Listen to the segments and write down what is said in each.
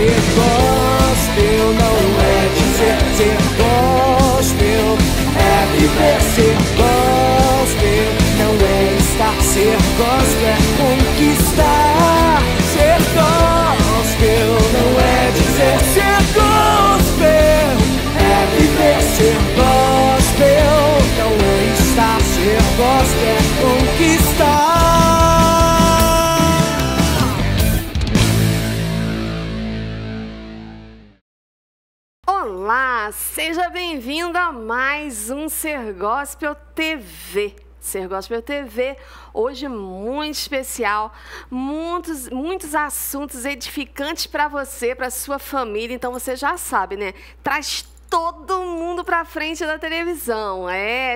ser gospel, não é dizer ser gospel, é viver ser gospel, não é estar, ser gospel é conquistar. Ser gospel não é dizer ser gospel, é viver ser gospel, não é estar, ser gospel é conquistar. Olá, seja bem-vindo a mais um Ser Gospel TV. Ser Gospel TV, hoje muito especial, muitos assuntos edificantes para você, para sua família. Então você já sabe, né? Traz todo mundo para frente da televisão.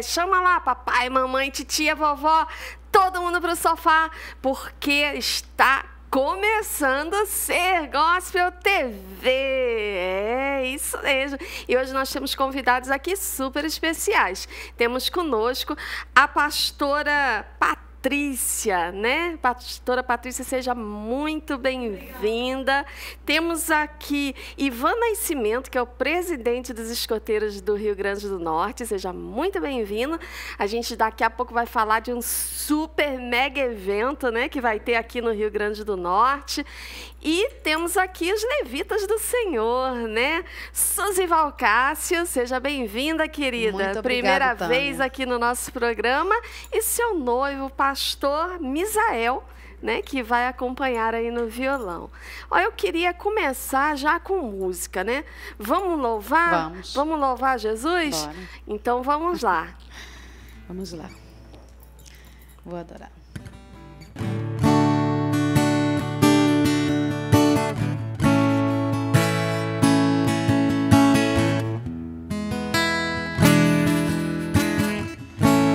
Chama lá papai, mamãe, titia, vovó, todo mundo para o sofá, porque está começando a Ser Gospel TV. É isso mesmo. E hoje nós temos convidados aqui super especiais. Temos conosco a pastora Patrícia, né? Pastora Patrícia, seja muito bem-vinda. Temos aqui Ivan Nascimento, que é o presidente dos escoteiros do Rio Grande do Norte. Seja muito bem-vindo. A gente daqui a pouco vai falar de um super mega evento, né, que vai ter aqui no Rio Grande do Norte. E temos aqui os levitas do Senhor, né? Suzy Valcácio, seja bem-vinda, querida. Muito obrigada, primeira Tânia. vez aqui no nosso programa. E seu noivo, pastor Misael, né, que vai acompanhar aí no violão. Eu queria começar já com música, né? Vamos louvar? Vamos louvar Jesus? Bora. Então vamos lá. Vamos lá. Vou adorar.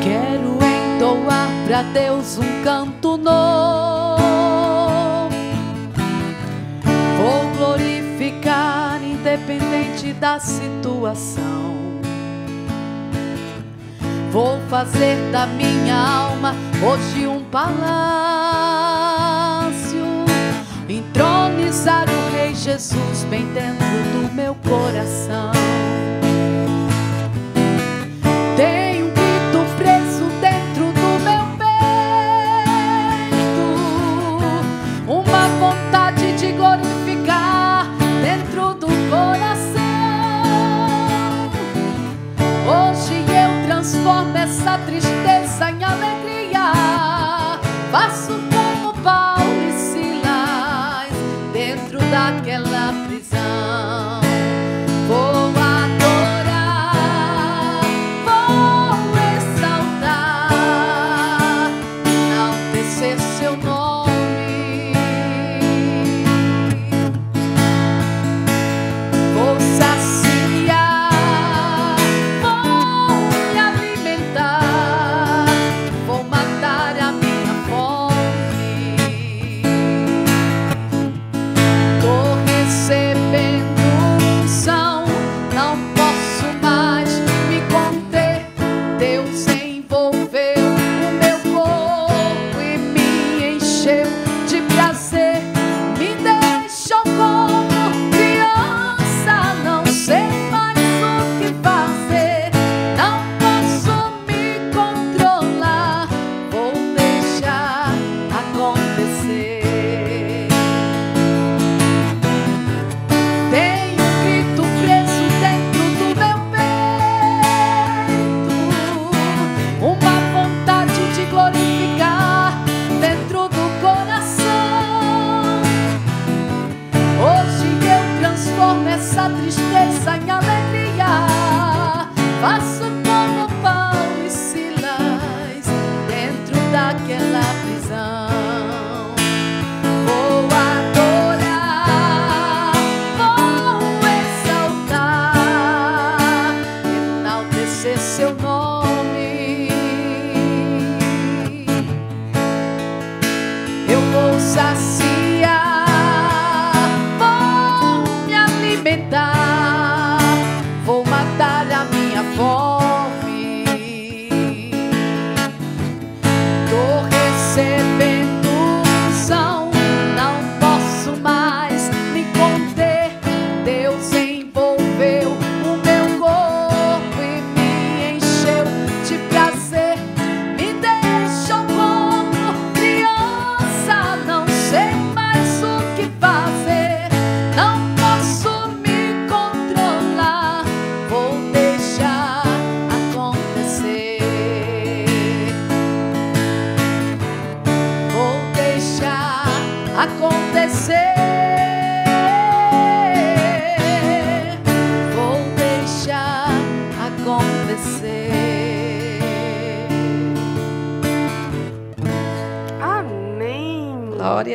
Quero entoar pra Deus um canto novo. Vou glorificar independente da situação. Vou fazer da minha alma hoje um palácio, entronizar o Rei Jesus bem dentro do meu coração. Tem um grito preso dentro do meu peito, uma vontade de glorificar dentro do coração. Hoje eu transformo essa tristeza em alegria. Faço como Paulo e Silas dentro daquela prisão. Vou adorar, vou exaltar, enaltecer seu nome. Vou saciar, vou me alimentar, vou matar a minha fome. Tô recebendo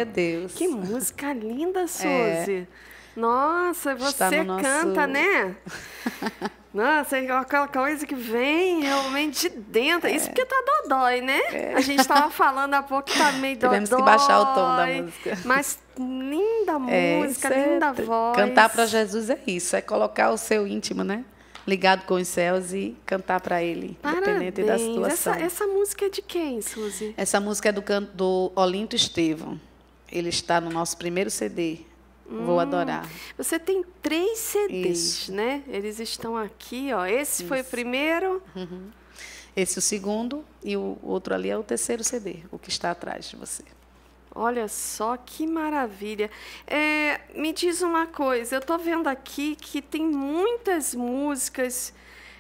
a Deus. Que música linda, Suzy. Nossa, você no canta, né? Nossa, é aquela coisa que vem realmente de dentro. Isso porque tá dodói, né? A gente estava falando há pouco que tá meio dodói. Tivemos que baixar o tom da música. Mas linda música, linda voz. Cantar para Jesus é isso, é colocar o seu íntimo, né? Ligado com os céus e cantar para Ele, independente da situação. Essa música é de quem, Suzy? Essa música é do Olinto Estevão. Ele está no nosso primeiro CD. Vou adorar. Você tem 3 CDs, Isso. né? Eles estão aqui, ó. Esse foi o primeiro. Esse é o segundo e o outro ali é o terceiro CD, o que está atrás de você. Olha só que maravilha. Me diz uma coisa, eu estou vendo aqui que tem muitas músicas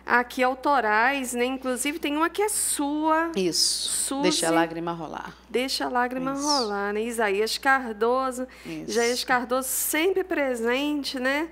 aqui autorais, né? Inclusive tem uma que é sua. Isso. Suzy, Deixa a lágrima rolar. Deixa a lágrima Isso. rolar, né? Isaías Cardoso. Isso. Isaías Cardoso sempre presente, né?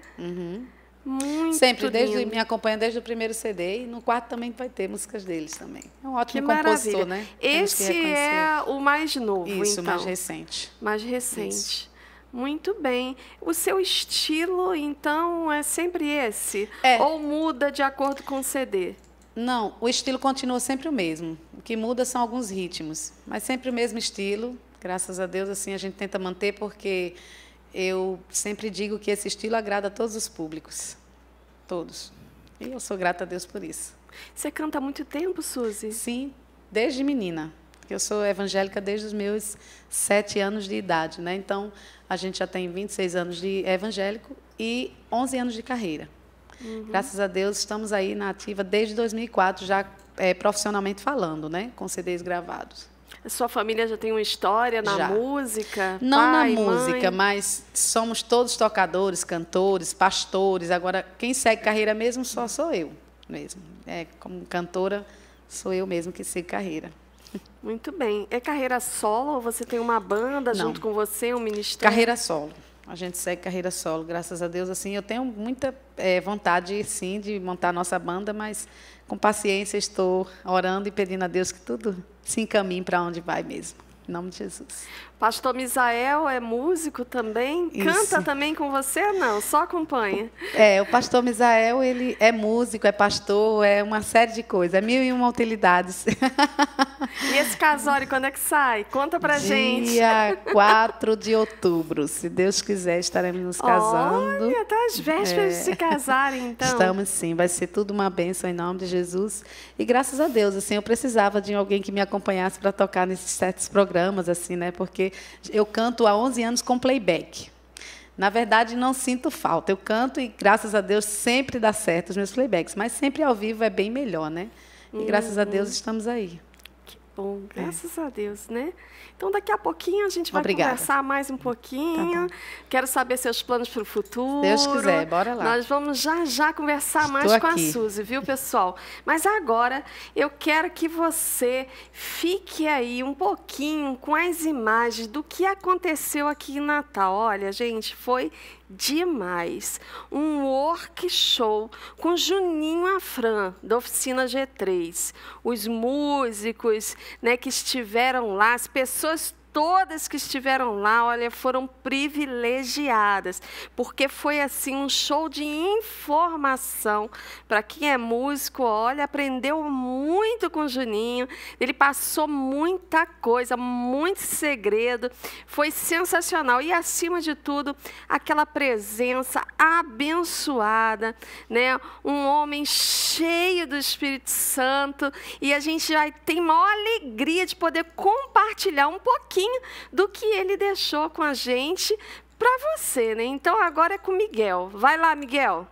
Muito Sempre, lindo. me acompanha desde o primeiro CD e no quarto também vai ter músicas deles também. É um Que ótimo maravilha. compositor, né? Temos que Esse reconhecer. é o mais novo, Isso, então. mais recente. Mais recente. Isso. Muito bem. O seu estilo, então, é sempre esse? É. Ou muda de acordo com o CD? Não, o estilo continua sempre o mesmo. O que muda são alguns ritmos, mas sempre o mesmo estilo. Graças a Deus, assim, a gente tenta manter, porque eu sempre digo que esse estilo agrada a todos os públicos. Todos. E eu sou grata a Deus por isso. Você canta há muito tempo, Suzy? Sim, desde menina. Eu sou evangélica desde os meus 7 anos de idade, né? Então, a gente já tem 26 anos de evangélico e 11 anos de carreira. Graças a Deus, estamos aí na ativa desde 2004, já profissionalmente falando, né? Com CDs gravados. A sua família já tem uma história na Já. música? Não Pai, na música, mãe? mas somos todos tocadores, cantores, pastores. Agora, quem segue carreira mesmo só sou eu mesmo. Como cantora, sou eu mesmo que sigo carreira. Muito bem. É carreira solo ou você tem uma banda Não. junto com você, um ministério? Carreira solo. A gente segue carreira solo, graças a Deus. Assim, eu tenho muita vontade, sim, de montar a nossa banda, mas com paciência estou orando e pedindo a Deus que tudo se encaminhe para onde vai mesmo. Em nome de Jesus. Pastor Misael é músico também? Isso. Canta também com você ou não? Só acompanha? O pastor Misael, ele é músico, é pastor, é uma série de coisas, é 1001 utilidades. E esse casório, quando é que sai? Conta pra gente. Dia 4 de outubro, se Deus quiser, estaremos nos casando. Olha, tá às vésperas de se casarem, então. Estamos sim, vai ser tudo uma bênção em nome de Jesus. E graças a Deus, assim, eu precisava de alguém que me acompanhasse para tocar nesses certos programas, assim, né? Porque eu canto há 11 anos com playback. Na verdade, não sinto falta. Eu canto e, graças a Deus, sempre dá certo os meus playbacks. Mas sempre ao vivo é bem melhor, né? E, graças a Deus, estamos aí. Que bom, graças a Deus, né? Então, daqui a pouquinho a gente vai Obrigada. conversar mais um pouquinho. Quero saber seus planos para o futuro. Deus quiser, bora lá. Nós vamos já conversar mais Estou com aqui. a Suzy, viu, pessoal? Mas agora eu quero que você fique aí um pouquinho com as imagens do que aconteceu aqui em Natal. Olha, gente, foi demais. Um workshop com Juninho Afran, da Oficina G3. Os músicos, né, que estiveram lá, as pessoas todas que estiveram lá, olha, foram privilegiadas, porque foi assim um show de informação. Para quem é músico, olha, aprendeu muito com o Juninho. Ele passou muita coisa, muito segredo. Foi sensacional e, acima de tudo, aquela presença abençoada, né? Um homem cheio do Espírito Santo, e a gente vai ter maior alegria de poder compartilhar um pouquinho do que ele deixou com a gente para você, né? Então agora é com o Miguel. Vai lá, Miguel.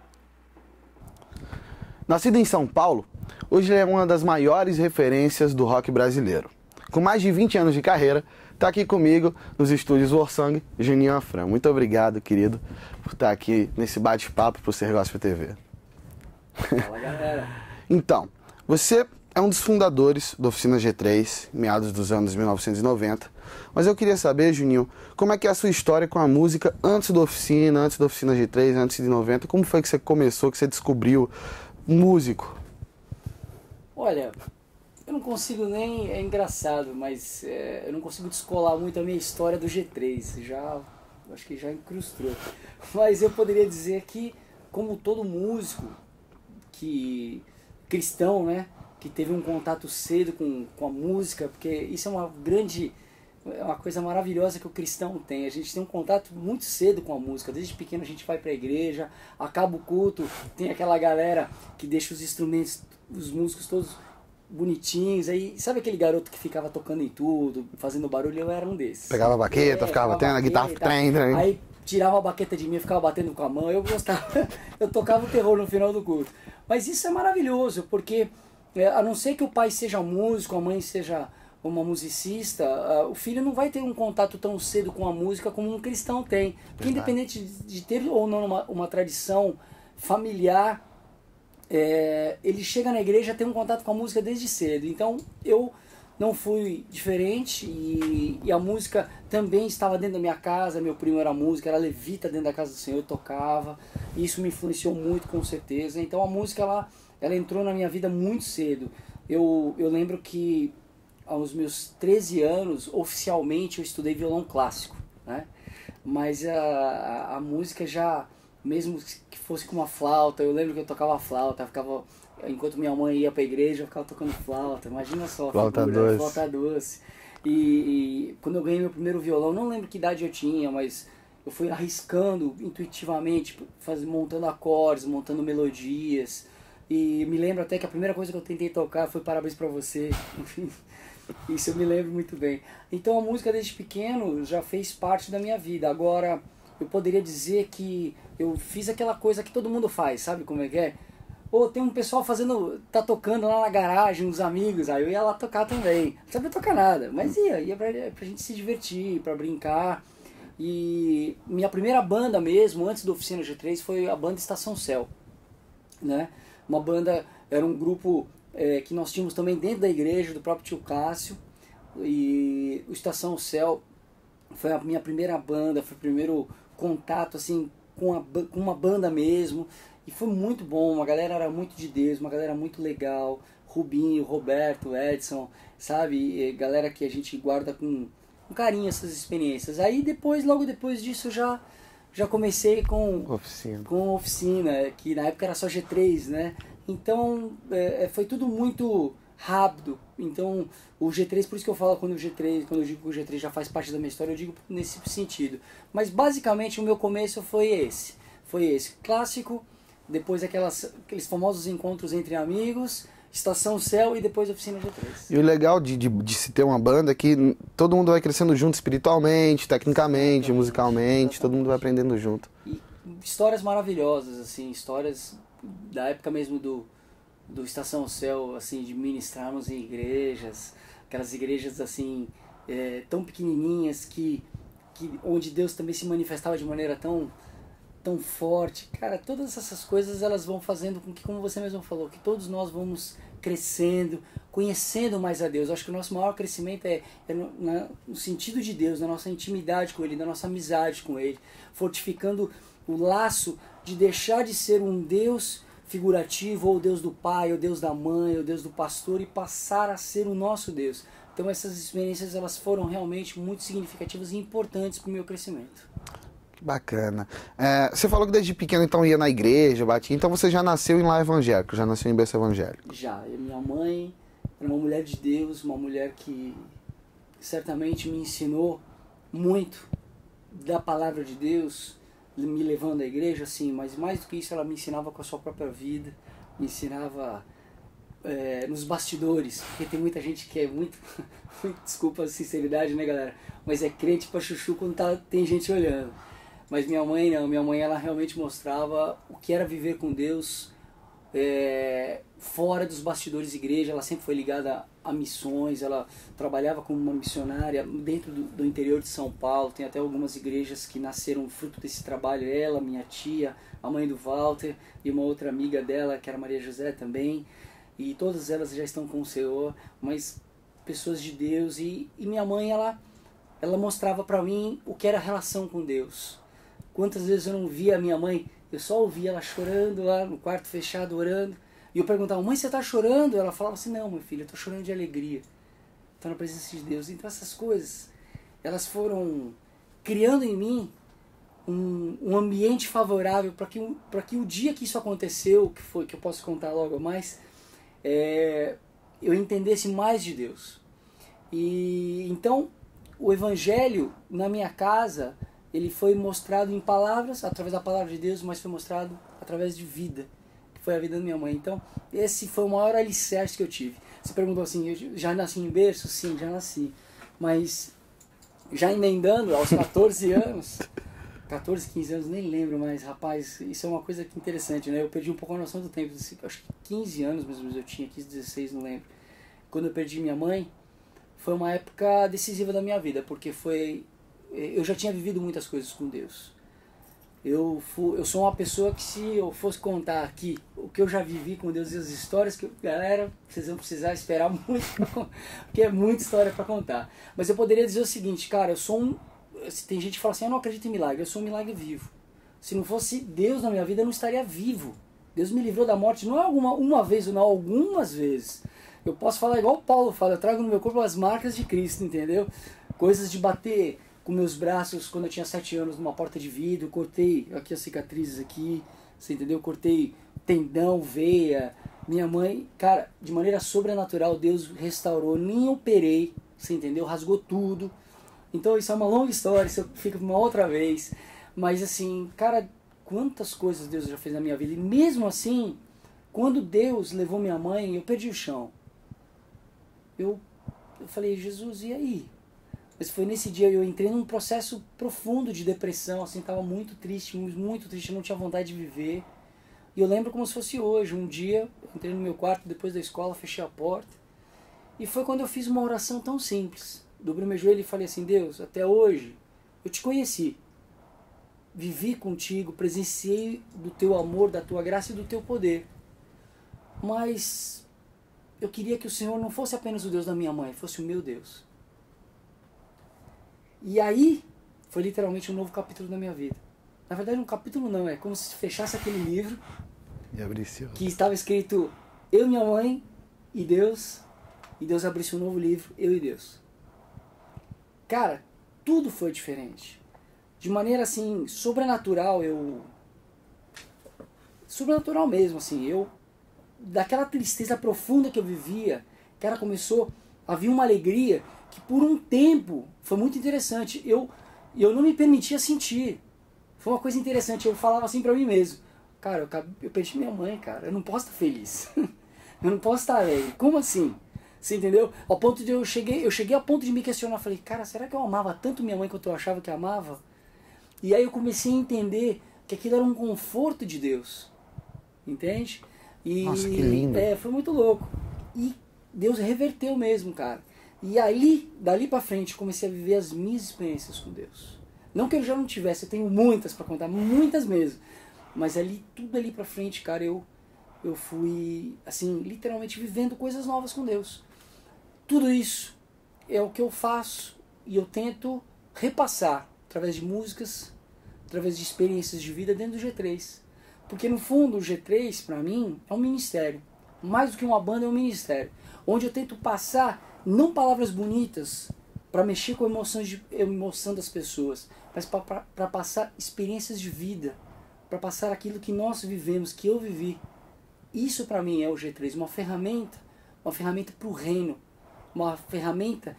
Nascido em São Paulo, hoje ele é uma das maiores referências do rock brasileiro. Com mais de 20 anos de carreira, está aqui comigo nos estúdios Worsang, Juninho Afran. Muito obrigado, querido, por estar aqui nesse bate-papo para o Ser Gospel TV. Fala, galera. Então, você é um dos fundadores da Oficina G3, meados dos anos 1990. Mas eu queria saber, Juninho, como é que é a sua história com a música antes da Oficina G3, antes de 90? Como foi que você começou, que você descobriu músico? Olha, Eu não consigo nem... É engraçado, mas eu não consigo descolar muito a minha história do G3. Acho que já incrustou. Mas eu poderia dizer que, como todo músico cristão, né? Que teve um contato cedo com a música, porque isso é uma coisa maravilhosa que o cristão tem. A gente tem um contato muito cedo com a música. Desde pequeno a gente vai pra igreja, acaba o culto, tem aquela galera que deixa os instrumentos, os músicos todos bonitinhos. Aí, sabe aquele garoto que ficava tocando em tudo, fazendo barulho? Eu era um desses. Pegava a baqueta, ficava batendo a guitarra, trem. Aí tirava a baqueta de mim e ficava batendo com a mão. Eu gostava, eu tocava o terror no final do culto. Mas isso é maravilhoso, porque a não ser que o pai seja músico, a mãe seja uma musicista, o filho não vai ter um contato tão cedo com a música como um cristão tem. Porque independente de ter ou não uma tradição familiar, ele chega na igreja, tem um contato com a música desde cedo. Então eu não fui diferente e a música também estava dentro da minha casa. Meu primo era músico, era levita dentro da casa do Senhor, eu tocava. E isso me influenciou muito, com certeza. Então a música ela entrou na minha vida muito cedo. Eu lembro que aos meus 13 anos, oficialmente, eu estudei violão clássico, né? Mas a música já, mesmo que fosse com uma flauta, eu lembro que eu tocava flauta, enquanto minha mãe ia para a igreja, eu ficava tocando flauta. Imagina só, flauta doce. E quando eu ganhei meu primeiro violão, não lembro que idade eu tinha, mas eu fui arriscando intuitivamente, montando acordes, montando melodias. E me lembro até que a primeira coisa que eu tentei tocar foi Parabéns Pra Você. Isso eu me lembro muito bem. Então a música desde pequeno já fez parte da minha vida. Agora, eu poderia dizer que eu fiz aquela coisa que todo mundo faz, sabe como é que é? Ou tem um pessoal tá tocando lá na garagem, uns amigos, aí eu ia lá tocar também. Não sabia tocar nada, mas ia pra gente se divertir, pra brincar. E minha primeira banda mesmo, antes do Oficina G3, foi a banda Estação Céu, né? Uma banda, era um grupo que nós tínhamos também dentro da igreja, do próprio tio Cássio. E o Estação Céu foi a minha primeira banda, foi o primeiro contato assim com uma banda mesmo. E foi muito bom, uma galera era muito de Deus, uma galera muito legal. Rubinho, Roberto, Edson, sabe? E galera que a gente guarda com carinho essas experiências. Aí depois, logo depois disso, já comecei com Oficina, que na época era só G3, né? Então foi tudo muito rápido. Então o G3, por isso que eu falo quando eu digo que o G3 já faz parte da minha história, eu digo nesse sentido. Mas basicamente o meu começo foi esse clássico, depois aqueles famosos encontros entre amigos, Estação Céu e depois Oficina G3. E o legal de se ter uma banda é que todo mundo vai crescendo junto espiritualmente, tecnicamente, musicalmente, todo mundo vai aprendendo junto. E histórias maravilhosas, assim, histórias da época mesmo do Estação Céu, assim, de ministrarmos em igrejas, aquelas igrejas assim, tão pequenininhas onde Deus também se manifestava de maneira tão forte. Cara, todas essas coisas elas vão fazendo com que, como você mesmo falou, que todos nós vamos crescendo, conhecendo mais a Deus. Eu acho que o nosso maior crescimento é no sentido de Deus, na nossa intimidade com Ele, na nossa amizade com Ele, fortificando o laço de deixar de ser um Deus figurativo, ou o Deus do pai, ou o Deus da mãe, ou o Deus do pastor, e passar a ser o nosso Deus. Então essas experiências elas foram realmente muito significativas e importantes para o meu crescimento. Bacana. Você falou que desde pequeno então ia na igreja, batia, então você já nasceu em lar evangélico, já nasceu em berço evangélico? Já. Minha mãe era uma mulher de Deus, uma mulher que certamente me ensinou muito da palavra de Deus, me levando à igreja, sim, mas mais do que isso ela me ensinava com a sua própria vida, me ensinava nos bastidores, porque tem muita gente que é muito desculpa a sinceridade, né, galera, mas é crente pra chuchu quando tem gente olhando. Mas minha mãe não, minha mãe ela realmente mostrava o que era viver com Deus fora dos bastidores de igreja. Ela sempre foi ligada a missões, ela trabalhava como uma missionária dentro do interior de São Paulo. Tem até algumas igrejas que nasceram fruto desse trabalho. Ela, minha tia, a mãe do Walter e uma outra amiga dela, que era Maria José também. E todas elas já estão com o Senhor, mas pessoas de Deus. E minha mãe, ela mostrava para mim o que era a relação com Deus. Quantas vezes eu não via a minha mãe, eu só ouvia ela chorando lá no quarto fechado, orando, E eu perguntava, mãe, você está chorando? Ela falava assim, não, meu filho, eu estou chorando de alegria. Estou na presença de Deus. Então essas coisas, elas foram criando em mim um ambiente favorável para que o dia que isso aconteceu, que eu posso contar logo mais, eu entendesse mais de Deus. E então o Evangelho na minha casa, ele foi mostrado em palavras, através da palavra de Deus, mas foi mostrado através de vida, que foi a vida da minha mãe. Então esse foi o maior alicerce que eu tive. Você perguntou assim, eu já nasci em berço? Sim, já nasci. Mas já emendando aos 14 anos, 14, 15 anos, nem lembro, mas rapaz, isso é uma coisa interessante, né? Eu perdi um pouco a noção do tempo, acho que 15 anos mais ou menos eu tinha, 15, 16, não lembro. Quando eu perdi minha mãe, foi uma época decisiva da minha vida, porque eu já tinha vivido muitas coisas com Deus. Eu sou uma pessoa que, se eu fosse contar aqui o que eu já vivi com Deus e as histórias que galera, vocês vão precisar esperar muito, porque é muita história para contar. Mas eu poderia dizer o seguinte, cara, tem gente que fala assim, eu não acredito em milagre, eu sou um milagre vivo. Se não fosse Deus na minha vida, eu não estaria vivo. Deus me livrou da morte, não é uma vez ou não, algumas vezes. Eu posso falar igual o Paulo fala, eu trago no meu corpo as marcas de Cristo, entendeu? Coisas de bater com meus braços quando eu tinha 7 anos numa porta de vidro, cortei aqui as cicatrizes aqui, você entendeu? Cortei tendão, veia. Minha mãe, cara, de maneira sobrenatural, Deus restaurou, nem operei, você entendeu? Rasgou tudo. Então isso é uma longa história, isso fica uma outra vez. Mas assim, cara, quantas coisas Deus já fez na minha vida. E mesmo assim, quando Deus levou minha mãe, eu perdi o chão. Eu falei, Jesus, e aí? Mas foi nesse dia, eu entrei num processo profundo de depressão, assim, estava muito triste, eu não tinha vontade de viver. E eu lembro como se fosse hoje, um dia, eu entrei no meu quarto depois da escola, fechei a porta, e foi quando eu fiz uma oração tão simples. Dobrei meu joelho e falei assim, Deus, até hoje eu te conheci, vivi contigo, presenciei do teu amor, da tua graça e do teu poder. Mas eu queria que o Senhor não fosse apenas o Deus da minha mãe, fosse o meu Deus. E aí, foi literalmente um novo capítulo da minha vida. Na verdade, um capítulo não, é como se fechasse aquele livro que estava escrito eu, minha mãe e Deus abrisse um novo livro, eu e Deus. Cara, tudo foi diferente. De maneira assim, sobrenatural, sobrenatural mesmo, assim, daquela tristeza profunda que eu vivia, cara, começou a vir uma alegria que por um tempo foi muito interessante. Eu não me permitia sentir. Foi uma coisa interessante. Eu falava assim pra mim mesmo, cara, eu perdi minha mãe, cara, eu não posso estar feliz. Eu não posso estar alegre. Como assim? Você entendeu? Ao ponto de eu cheguei a ponto de me questionar. Falei, cara, será que eu amava tanto minha mãe quanto eu achava que amava? E aí eu comecei a entender que aquilo era um conforto de Deus. Entende? E, nossa, que lindo. Foi muito louco. E Deus reverteu mesmo, cara. E aí, dali pra frente, comecei a viver as minhas experiências com Deus. Não que eu já não tivesse, eu tenho muitas pra contar, muitas mesmo. Mas tudo ali pra frente, cara, eu fui, assim, literalmente vivendo coisas novas com Deus. Tudo isso é o que eu faço e eu tento repassar através de músicas, através de experiências de vida dentro do G3. Porque no fundo o G3, pra mim, é um ministério. Mais do que uma banda, é um ministério. Onde eu tento passar não palavras bonitas para mexer com a emoção das pessoas, mas para passar experiências de vida, para passar aquilo que nós vivemos, que eu vivi. Isso para mim é o G3, uma ferramenta para o reino, uma ferramenta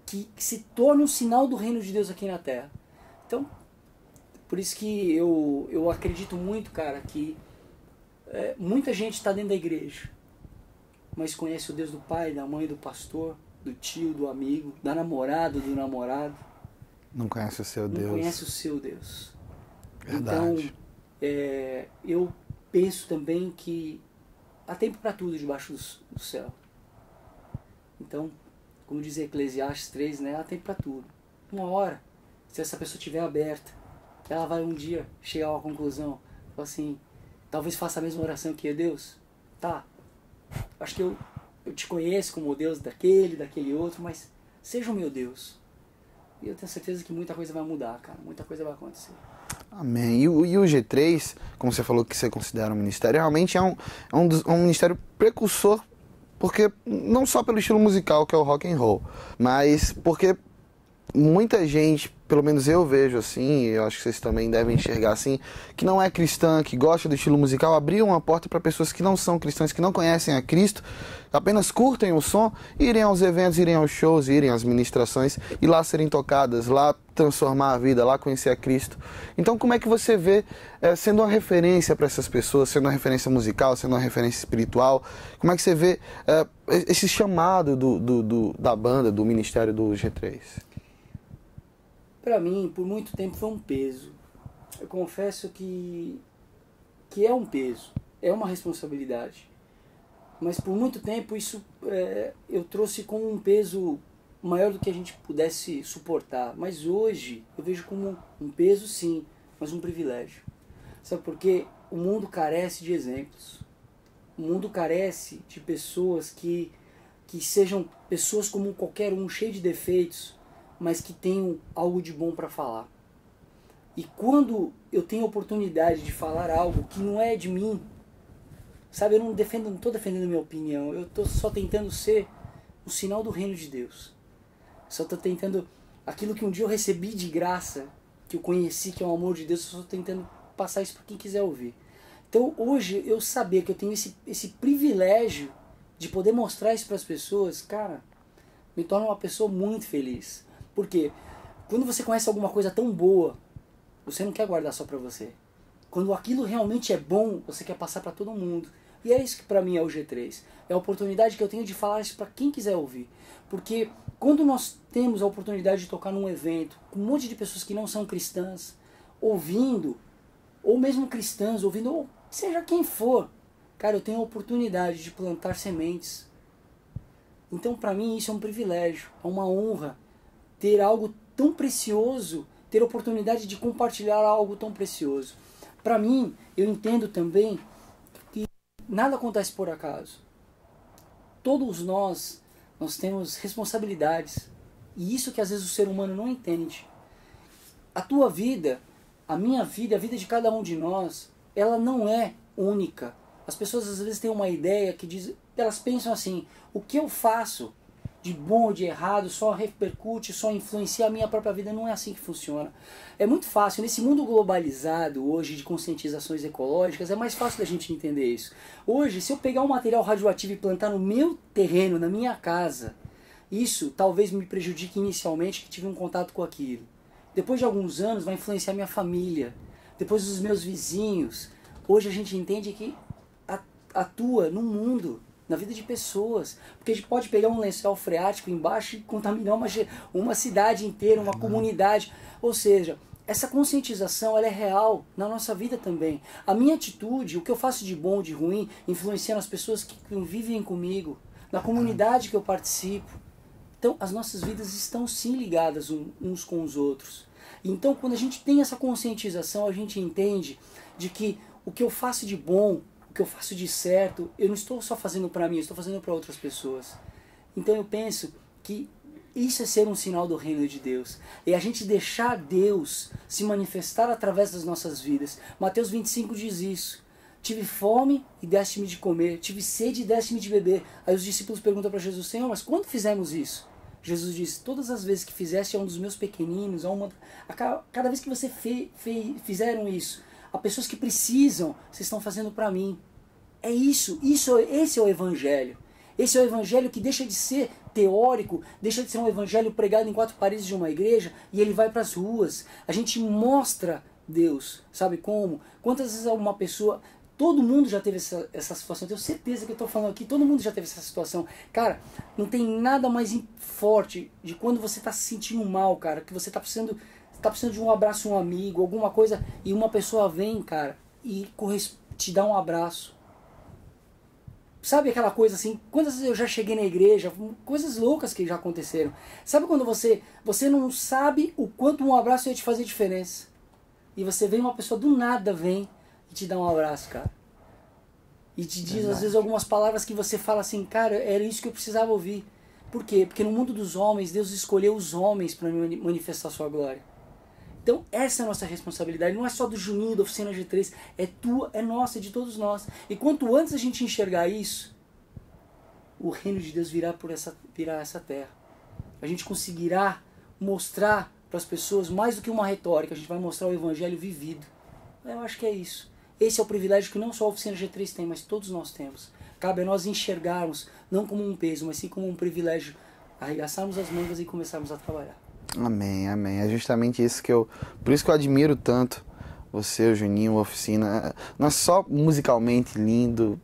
que se torna um sinal do reino de Deus aqui na Terra. Então, por isso que eu acredito muito, cara, que muita gente está dentro da igreja, mas conhece o Deus do pai, da mãe, do pastor, do tio, do amigo, da namorada, do namorado. Não conhece o seu Deus. Não conhece o seu Deus. Verdade. Então, eu penso também que há tempo para tudo debaixo do céu. Então, como diz Eclesiastes 3, né, há tempo para tudo. Uma hora, se essa pessoa estiver aberta, ela vai um dia chegar a uma conclusão, assim, talvez faça a mesma oração que Deus. Tá, acho que eu te conheço como o Deus daquele outro, mas seja o meu Deus. E eu tenho certeza que muita coisa vai mudar, cara. Muita coisa vai acontecer. Amém. E o G3, como você falou que você considera um ministério, realmente é um ministério precursor, porque não só pelo estilo musical que é o rock and roll, mas porque muita gente, pelo menos eu vejo assim, eu acho que vocês também devem enxergar assim, que não é cristã, que gosta do estilo musical, abriu uma porta para pessoas que não são cristãs, que não conhecem a Cristo, apenas curtem o som, irem aos eventos, irem aos shows, irem às ministrações e lá serem tocadas, lá transformar a vida, lá conhecer a Cristo. Então como é que você vê sendo uma referência para essas pessoas, sendo uma referência musical, sendo uma referência espiritual, como é que você vê esse chamado da banda, do ministério do G3? Para mim, por muito tempo foi um peso. Eu confesso que é um peso, é uma responsabilidade. Mas por muito tempo isso eu trouxe como um peso maior do que a gente pudesse suportar. Mas hoje eu vejo como um peso sim, mas um privilégio. Sabe por quê? O mundo carece de exemplos. O mundo carece de pessoas que sejam pessoas como qualquer um, cheio de defeitos, mas que tenham algo de bom para falar. E quando eu tenho a oportunidade de falar algo que não é de mim, sabe, eu não estou defendendo a minha opinião, eu estou só tentando ser o sinal do reino de Deus. Só estou tentando aquilo que um dia eu recebi de graça, que eu conheci, que é o amor de Deus, eu só estou tentando passar isso para quem quiser ouvir. Então hoje eu saber que eu tenho esse privilégio de poder mostrar isso para as pessoas, cara, me torna uma pessoa muito feliz. Porque quando você conhece alguma coisa tão boa, você não quer guardar só pra você. Quando aquilo realmente é bom, você quer passar pra todo mundo. E é isso que pra mim é o G3. É a oportunidade que eu tenho de falar isso pra quem quiser ouvir. Porque quando nós temos a oportunidade de tocar num evento, com um monte de pessoas que não são cristãs, ouvindo, ou mesmo cristãs, ouvindo, ou seja quem for, cara, eu tenho a oportunidade de plantar sementes. Então pra mim isso é um privilégio, é uma honra, ter algo tão precioso, ter a oportunidade de compartilhar algo tão precioso. Para mim, eu entendo também que nada acontece por acaso. Todos nós temos responsabilidades. E isso que às vezes o ser humano não entende. A tua vida, a minha vida, a vida de cada um de nós, ela não é única. As pessoas às vezes têm uma ideia que diz, elas pensam assim, o que eu faço de bom ou de errado, só repercute, só influencia a minha própria vida. Não é assim que funciona. É muito fácil, nesse mundo globalizado hoje de conscientizações ecológicas, é mais fácil da gente entender isso. Hoje, se eu pegar um material radioativo e plantar no meu terreno, na minha casa, isso talvez me prejudique inicialmente, que tive um contato com aquilo. Depois de alguns anos vai influenciar minha família, depois os meus vizinhos. Hoje a gente entende que atua no mundo, na vida de pessoas, porque a gente pode pegar um lençol freático embaixo e contaminar uma cidade inteira, uma comunidade. Ou seja, essa conscientização ela é real na nossa vida também. A minha atitude, o que eu faço de bom, de ruim, influenciando as pessoas que convivem comigo, na comunidade que eu participo. Então as nossas vidas estão sim ligadas uns com os outros. Então quando a gente tem essa conscientização, a gente entende de que o que eu faço de bom, o que eu faço de certo, eu não estou só fazendo para mim, eu estou fazendo para outras pessoas. Então eu penso que isso é ser um sinal do reino de Deus. É a gente deixar Deus se manifestar através das nossas vidas. Mateus 25 diz isso. Tive fome e deste-me de comer. Tive sede e deste-me de beber. Aí os discípulos perguntam para Jesus, Senhor, mas quando fizemos isso? Jesus diz, todas as vezes que fizeste a um dos meus pequeninos, cada vez que você fizeram isso, a pessoas que precisam, vocês estão fazendo para mim. É isso, esse é o Evangelho. Esse é o Evangelho que deixa de ser teórico, deixa de ser um Evangelho pregado em 4 paredes de uma igreja e ele vai para as ruas. A gente mostra Deus, sabe como? Quantas vezes uma pessoa... Todo mundo já teve essa situação, eu tenho certeza que eu estou falando aqui, todo mundo já teve essa situação. Cara, não tem nada mais forte de quando você está se sentindo mal, cara, que você está precisando de um abraço de um amigo, alguma coisa, e uma pessoa vem, cara, e te dá um abraço. Sabe aquela coisa assim, quantas vezes eu já cheguei na igreja, coisas loucas que já aconteceram. Sabe quando você não sabe o quanto um abraço ia te fazer diferença? E você vem, uma pessoa do nada vem e te dá um abraço, cara. E te diz às vezes algumas palavras que você fala assim, cara, era isso que eu precisava ouvir. Por quê? Porque no mundo dos homens, Deus escolheu os homens para manifestar a sua glória. Então essa é a nossa responsabilidade, não é só do Juninho, da Oficina G3, é tua, é nossa, é de todos nós. E quanto antes a gente enxergar isso, o reino de Deus virá essa terra. A gente conseguirá mostrar para as pessoas mais do que uma retórica, a gente vai mostrar o evangelho vivido. Eu acho que é isso. Esse é o privilégio que não só a Oficina G3 tem, mas todos nós temos. Cabe a nós enxergarmos, não como um peso, mas sim como um privilégio, arregaçarmos as mangas e começarmos a trabalhar. Amém, amém. É justamente isso que por isso que eu admiro tanto você, o Juninho, a Oficina. Não é só musicalmente lindo,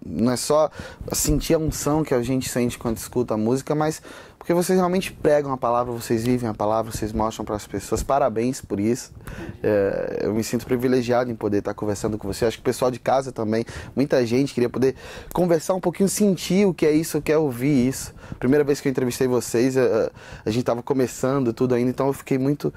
não é só sentir a unção que a gente sente quando escuta a música, mas porque vocês realmente pregam a palavra, vocês vivem a palavra, vocês mostram para as pessoas. Parabéns por isso. Eu me sinto privilegiado em poder estar conversando com você. Acho que o pessoal de casa também, muita gente queria poder conversar um pouquinho, sentir o que é isso, quer ouvir isso. Primeira vez que eu entrevistei vocês, a gente estava começando tudo ainda, então eu fiquei muito...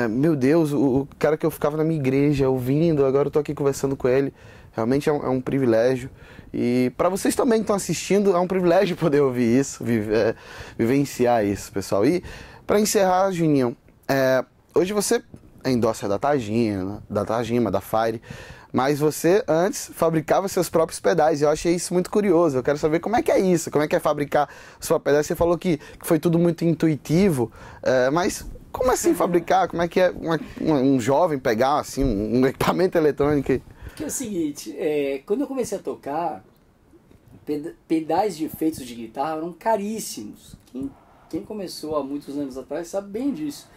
meu Deus, o cara que eu ficava na minha igreja ouvindo, agora eu estou aqui conversando com ele. Realmente é um privilégio. E para vocês também que estão assistindo, é um privilégio poder ouvir isso, vivenciar isso, pessoal. E para encerrar, Juninho, hoje você é endosser da Tajima, da Fire, mas você antes fabricava seus próprios pedais. E eu achei isso muito curioso. Eu quero saber como é que é isso, como é que é fabricar sua pedais. Você falou que foi tudo muito intuitivo, mas como assim fabricar? Como é que é um jovem pegar assim, um equipamento eletrônico? Porque é o seguinte, quando eu comecei a tocar, pedais de efeitos de guitarra eram caríssimos. Quem começou há muitos anos atrás sabe bem disso.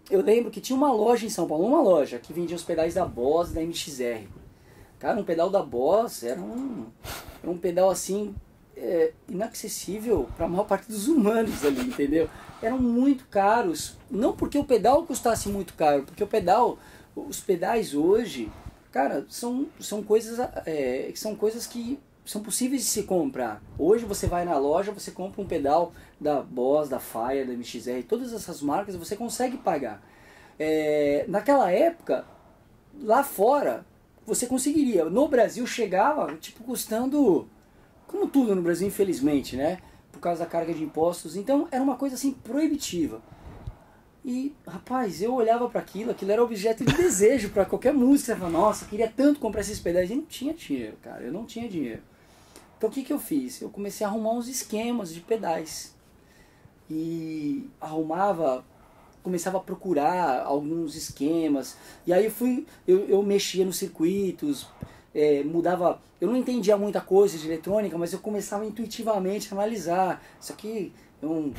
Eu lembro que tinha uma loja em São Paulo, uma loja que vendia os pedais da Boss e da MXR. Cara, um pedal da Boss era um pedal assim, inacessível para a maior parte dos humanos ali, entendeu? Eram muito caros, não porque o pedal custasse muito caro, porque os pedais hoje, cara, são coisas que são possíveis de se comprar. Hoje você vai na loja, você compra um pedal da Boss, da Fire, da MXR, todas essas marcas você consegue pagar. Naquela época, lá fora, você conseguiria. No Brasil chegava, custando, como tudo no Brasil, infelizmente, né? Por causa da carga de impostos. Então era uma coisa assim proibitiva. E, rapaz, eu olhava para aquilo era objeto de desejo para qualquer música. Você falava, nossa, eu queria tanto comprar esses pedais. E não tinha dinheiro, cara, eu não tinha dinheiro. Então o que eu fiz? Eu comecei a arrumar uns esquemas de pedais. E começava a procurar alguns esquemas. E aí eu mexia nos circuitos, mudava. Eu não entendia muita coisa de eletrônica, mas eu começava intuitivamente a analisar. Isso aqui é um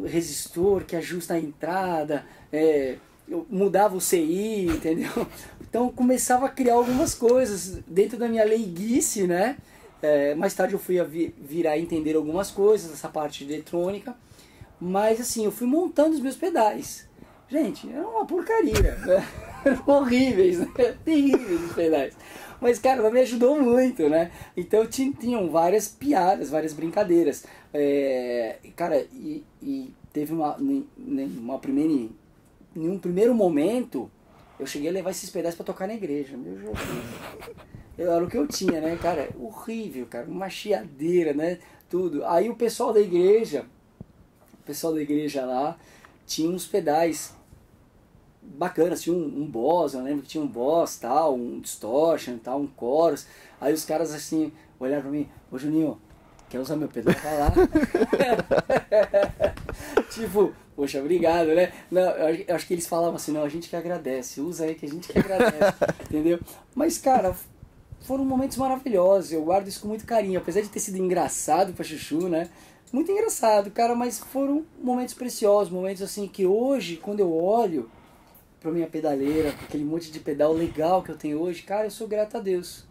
resistor que ajusta a entrada, eu mudava o CI, entendeu? Então eu começava a criar algumas coisas dentro da minha leiguice, né? Mais tarde eu fui vir a entender algumas coisas, essa parte de eletrônica, mas assim, eu fui montando os meus pedais. Gente, era uma porcaria, né? Eram horríveis, né? Terríveis os pedais. Mas, cara, me ajudou muito, né? Então tinham várias piadas, várias brincadeiras. Cara, e teve em um primeiro momento, eu cheguei a levar esses pedais pra tocar na igreja. Meu Jesus. Era o que eu tinha, né, cara? Horrível, cara. Uma chiadeira, né? Tudo. Aí o pessoal da igreja lá, tinha uns pedais bacanas, tinha um Boss, eu lembro que tinha um Boss, tal, um Distortion, tal, um Chorus. Aí os caras assim, olharam pra mim, ô Juninho, quer usar meu pedal? Vai lá. Tipo, poxa, obrigado, né? Não, eu acho que eles falavam assim, não, a gente que agradece, usa aí que a gente que agradece, entendeu? Mas, cara, foram momentos maravilhosos, eu guardo isso com muito carinho, apesar de ter sido engraçado pra Chuchu, né? Muito engraçado, cara, mas foram momentos preciosos, momentos assim que hoje, quando eu olho pra minha pedaleira, pra aquele monte de pedal legal que eu tenho hoje, cara, eu sou grato a Deus.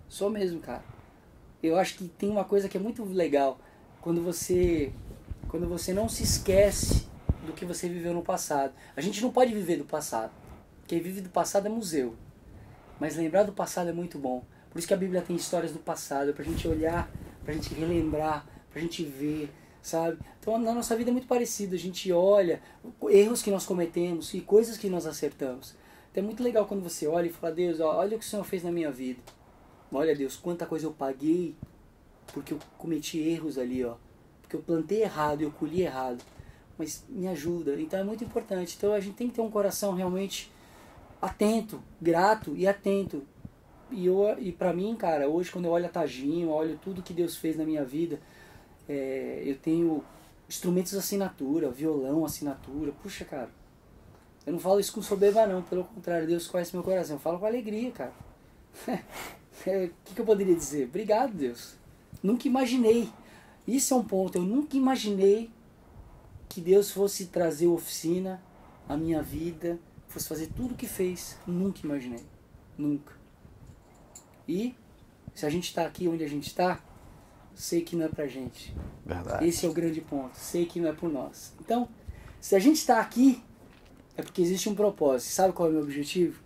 Sou mesmo, cara. Eu acho que tem uma coisa que é muito legal, quando você não se esquece do que você viveu no passado. A gente não pode viver do passado. Quem vive do passado é museu. Mas lembrar do passado é muito bom. Por isso que a Bíblia tem histórias do passado, pra gente olhar, pra gente relembrar, pra gente ver, sabe? Então na nossa vida é muito parecido, a gente olha erros que nós cometemos e coisas que nós acertamos. Então é muito legal quando você olha e fala, Deus, olha o que o Senhor fez na minha vida. Olha, Deus, quanta coisa eu paguei porque eu cometi erros ali, ó. Porque eu plantei errado e eu colhi errado. mas me ajuda. Então é muito importante. Então a gente tem que ter um coração realmente atento, grato e atento. E pra mim, cara, hoje quando eu olho a Tajinho, olho tudo que Deus fez na minha vida, eu tenho instrumentos de assinatura, violão, assinatura. Puxa, cara, eu não falo isso com soberba não, pelo contrário, Deus conhece meu coração. Eu falo com alegria, cara. O que eu poderia dizer? Obrigado, Deus. Nunca imaginei. Isso é um ponto. Eu nunca imaginei que Deus fosse trazer oficina à minha vida, fosse fazer tudo o que fez. Nunca imaginei. Nunca. E se a gente está aqui onde a gente está, sei que não é pra gente. Verdade. Esse é o grande ponto. Sei que não é por nós. Então, se a gente está aqui, é porque existe um propósito. Sabe qual é o meu objetivo?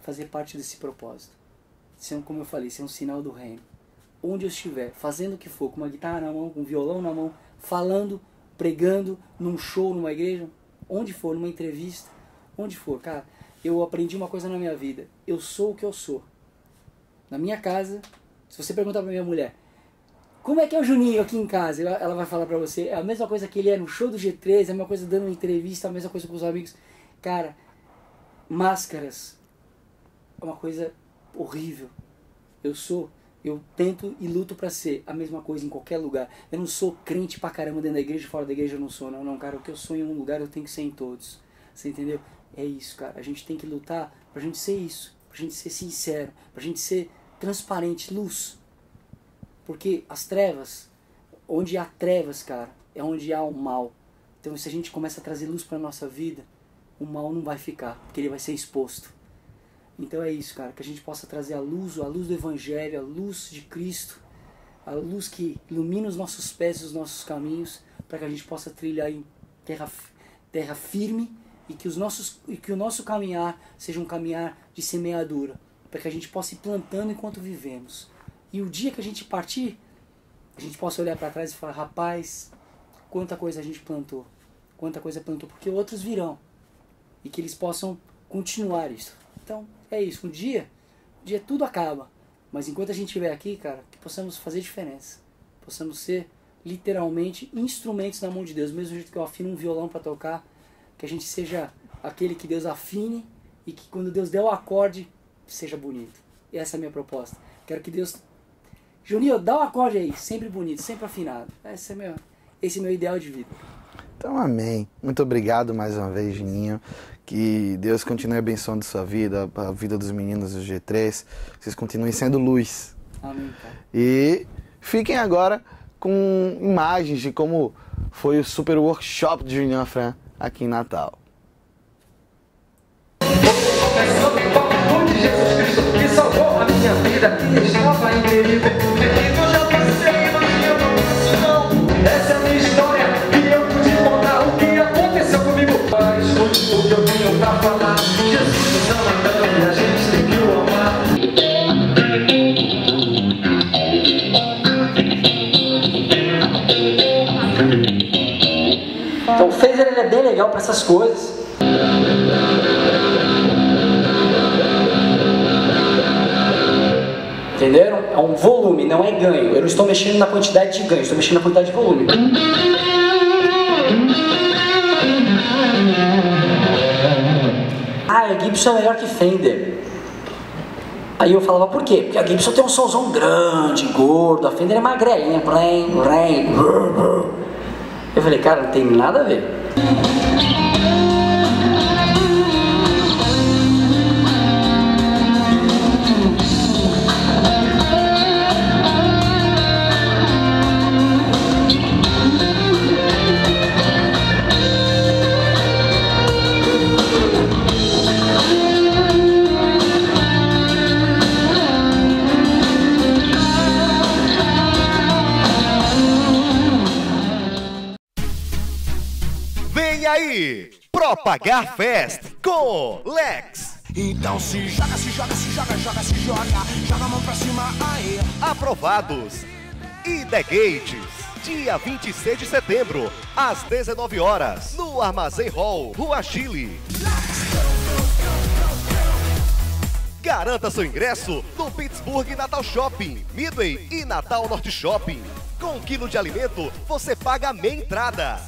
Fazer parte desse propósito. Ser, como eu falei, ser um sinal do reino. Onde eu estiver, fazendo o que for, com uma guitarra na mão, com um violão na mão, falando, pregando, num show, numa igreja, onde for, numa entrevista, onde for, cara, eu aprendi uma coisa na minha vida. Eu sou o que eu sou. Na minha casa, se você perguntar pra minha mulher, como é que é o Juninho aqui em casa? Ela vai falar pra você, é a mesma coisa que ele é no show do G3, é a mesma coisa dando uma entrevista, a mesma coisa com os amigos. Cara, máscaras é uma coisa horrível. Eu tento e luto pra ser a mesma coisa em qualquer lugar. Eu não sou crente pra caramba dentro da igreja, fora da igreja eu não sou. Não, cara, o que eu sou em um lugar eu tenho que ser em todos. Você entendeu? É isso, cara. A gente tem que lutar pra gente ser isso. Pra gente ser sincero. Pra gente ser transparente, luz. Porque as trevas, onde há trevas, cara, é onde há o mal. Então se a gente começa a trazer luz pra nossa vida, o mal não vai ficar, porque ele vai ser exposto. Então é isso, cara, que a gente possa trazer a luz do Evangelho, a luz de Cristo, a luz que ilumina os nossos pés e os nossos caminhos, para que a gente possa trilhar em terra firme e que o nosso caminhar seja um caminhar de semeadura, para que a gente possa ir plantando enquanto vivemos. E o dia que a gente partir, a gente possa olhar para trás e falar, rapaz, quanta coisa a gente plantou, porque outros virão, e que eles possam continuar isso. Então, é isso, um dia tudo acaba, mas enquanto a gente estiver aqui, cara, que possamos fazer diferença, possamos ser literalmente instrumentos na mão de Deus, mesmo jeito que eu afino um violão para tocar, que a gente seja aquele que Deus afine e que quando Deus der o acorde, seja bonito. E essa é a minha proposta. Quero que Deus... Juninho, dá o acorde aí, sempre bonito, sempre afinado. Esse é meu ideal de vida. Então, amém. Muito obrigado mais uma vez, Juninho. Que Deus continue abençoando sua vida, a vida dos meninos do G3. Vocês continuem sendo luz. Amém, cara. E fiquem agora com imagens de como foi o super workshop de Juninho Afran aqui em Natal. Começando com o nome de Jesus Cristo, que salvou a minha vida, que estava em perigo. Eu já passei, mas eu não passo não. Essa é a minha história, e eu pude contar o que aconteceu comigo. Mas escute o que eu tenho pra falar. Jesus nos ama tanto e a gente tem que o amar. Então o phaser ele é bem legal para essas coisas. Entenderam? É um volume, não é ganho. Eu não estou mexendo na quantidade de ganho, estou mexendo na quantidade de volume. A Gibson é melhor que Fender. Aí eu falava, por quê? Porque a Gibson tem um somzão grande, gordo, a Fender é magrelinha, Eu falei, cara, não tem nada a ver. Vem aí, Propagar Fest com Lex. Então se joga, se joga, se joga, joga, se joga, joga a mão pra cima, aí. Aprovados. E The Gates, dia 26 de setembro, às 19 horas, no Armazém Hall, Rua Chile. Garanta seu ingresso no Pittsburgh Natal Shopping, Midway e Natal Norte Shopping. Com 1 quilo de alimento, você paga meia entrada.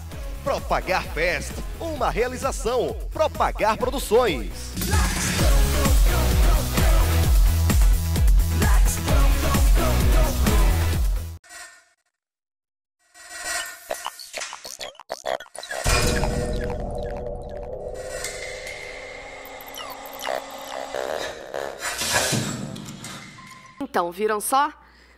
Propagar Fest, uma realização. Propagar Produções. Então, viram só?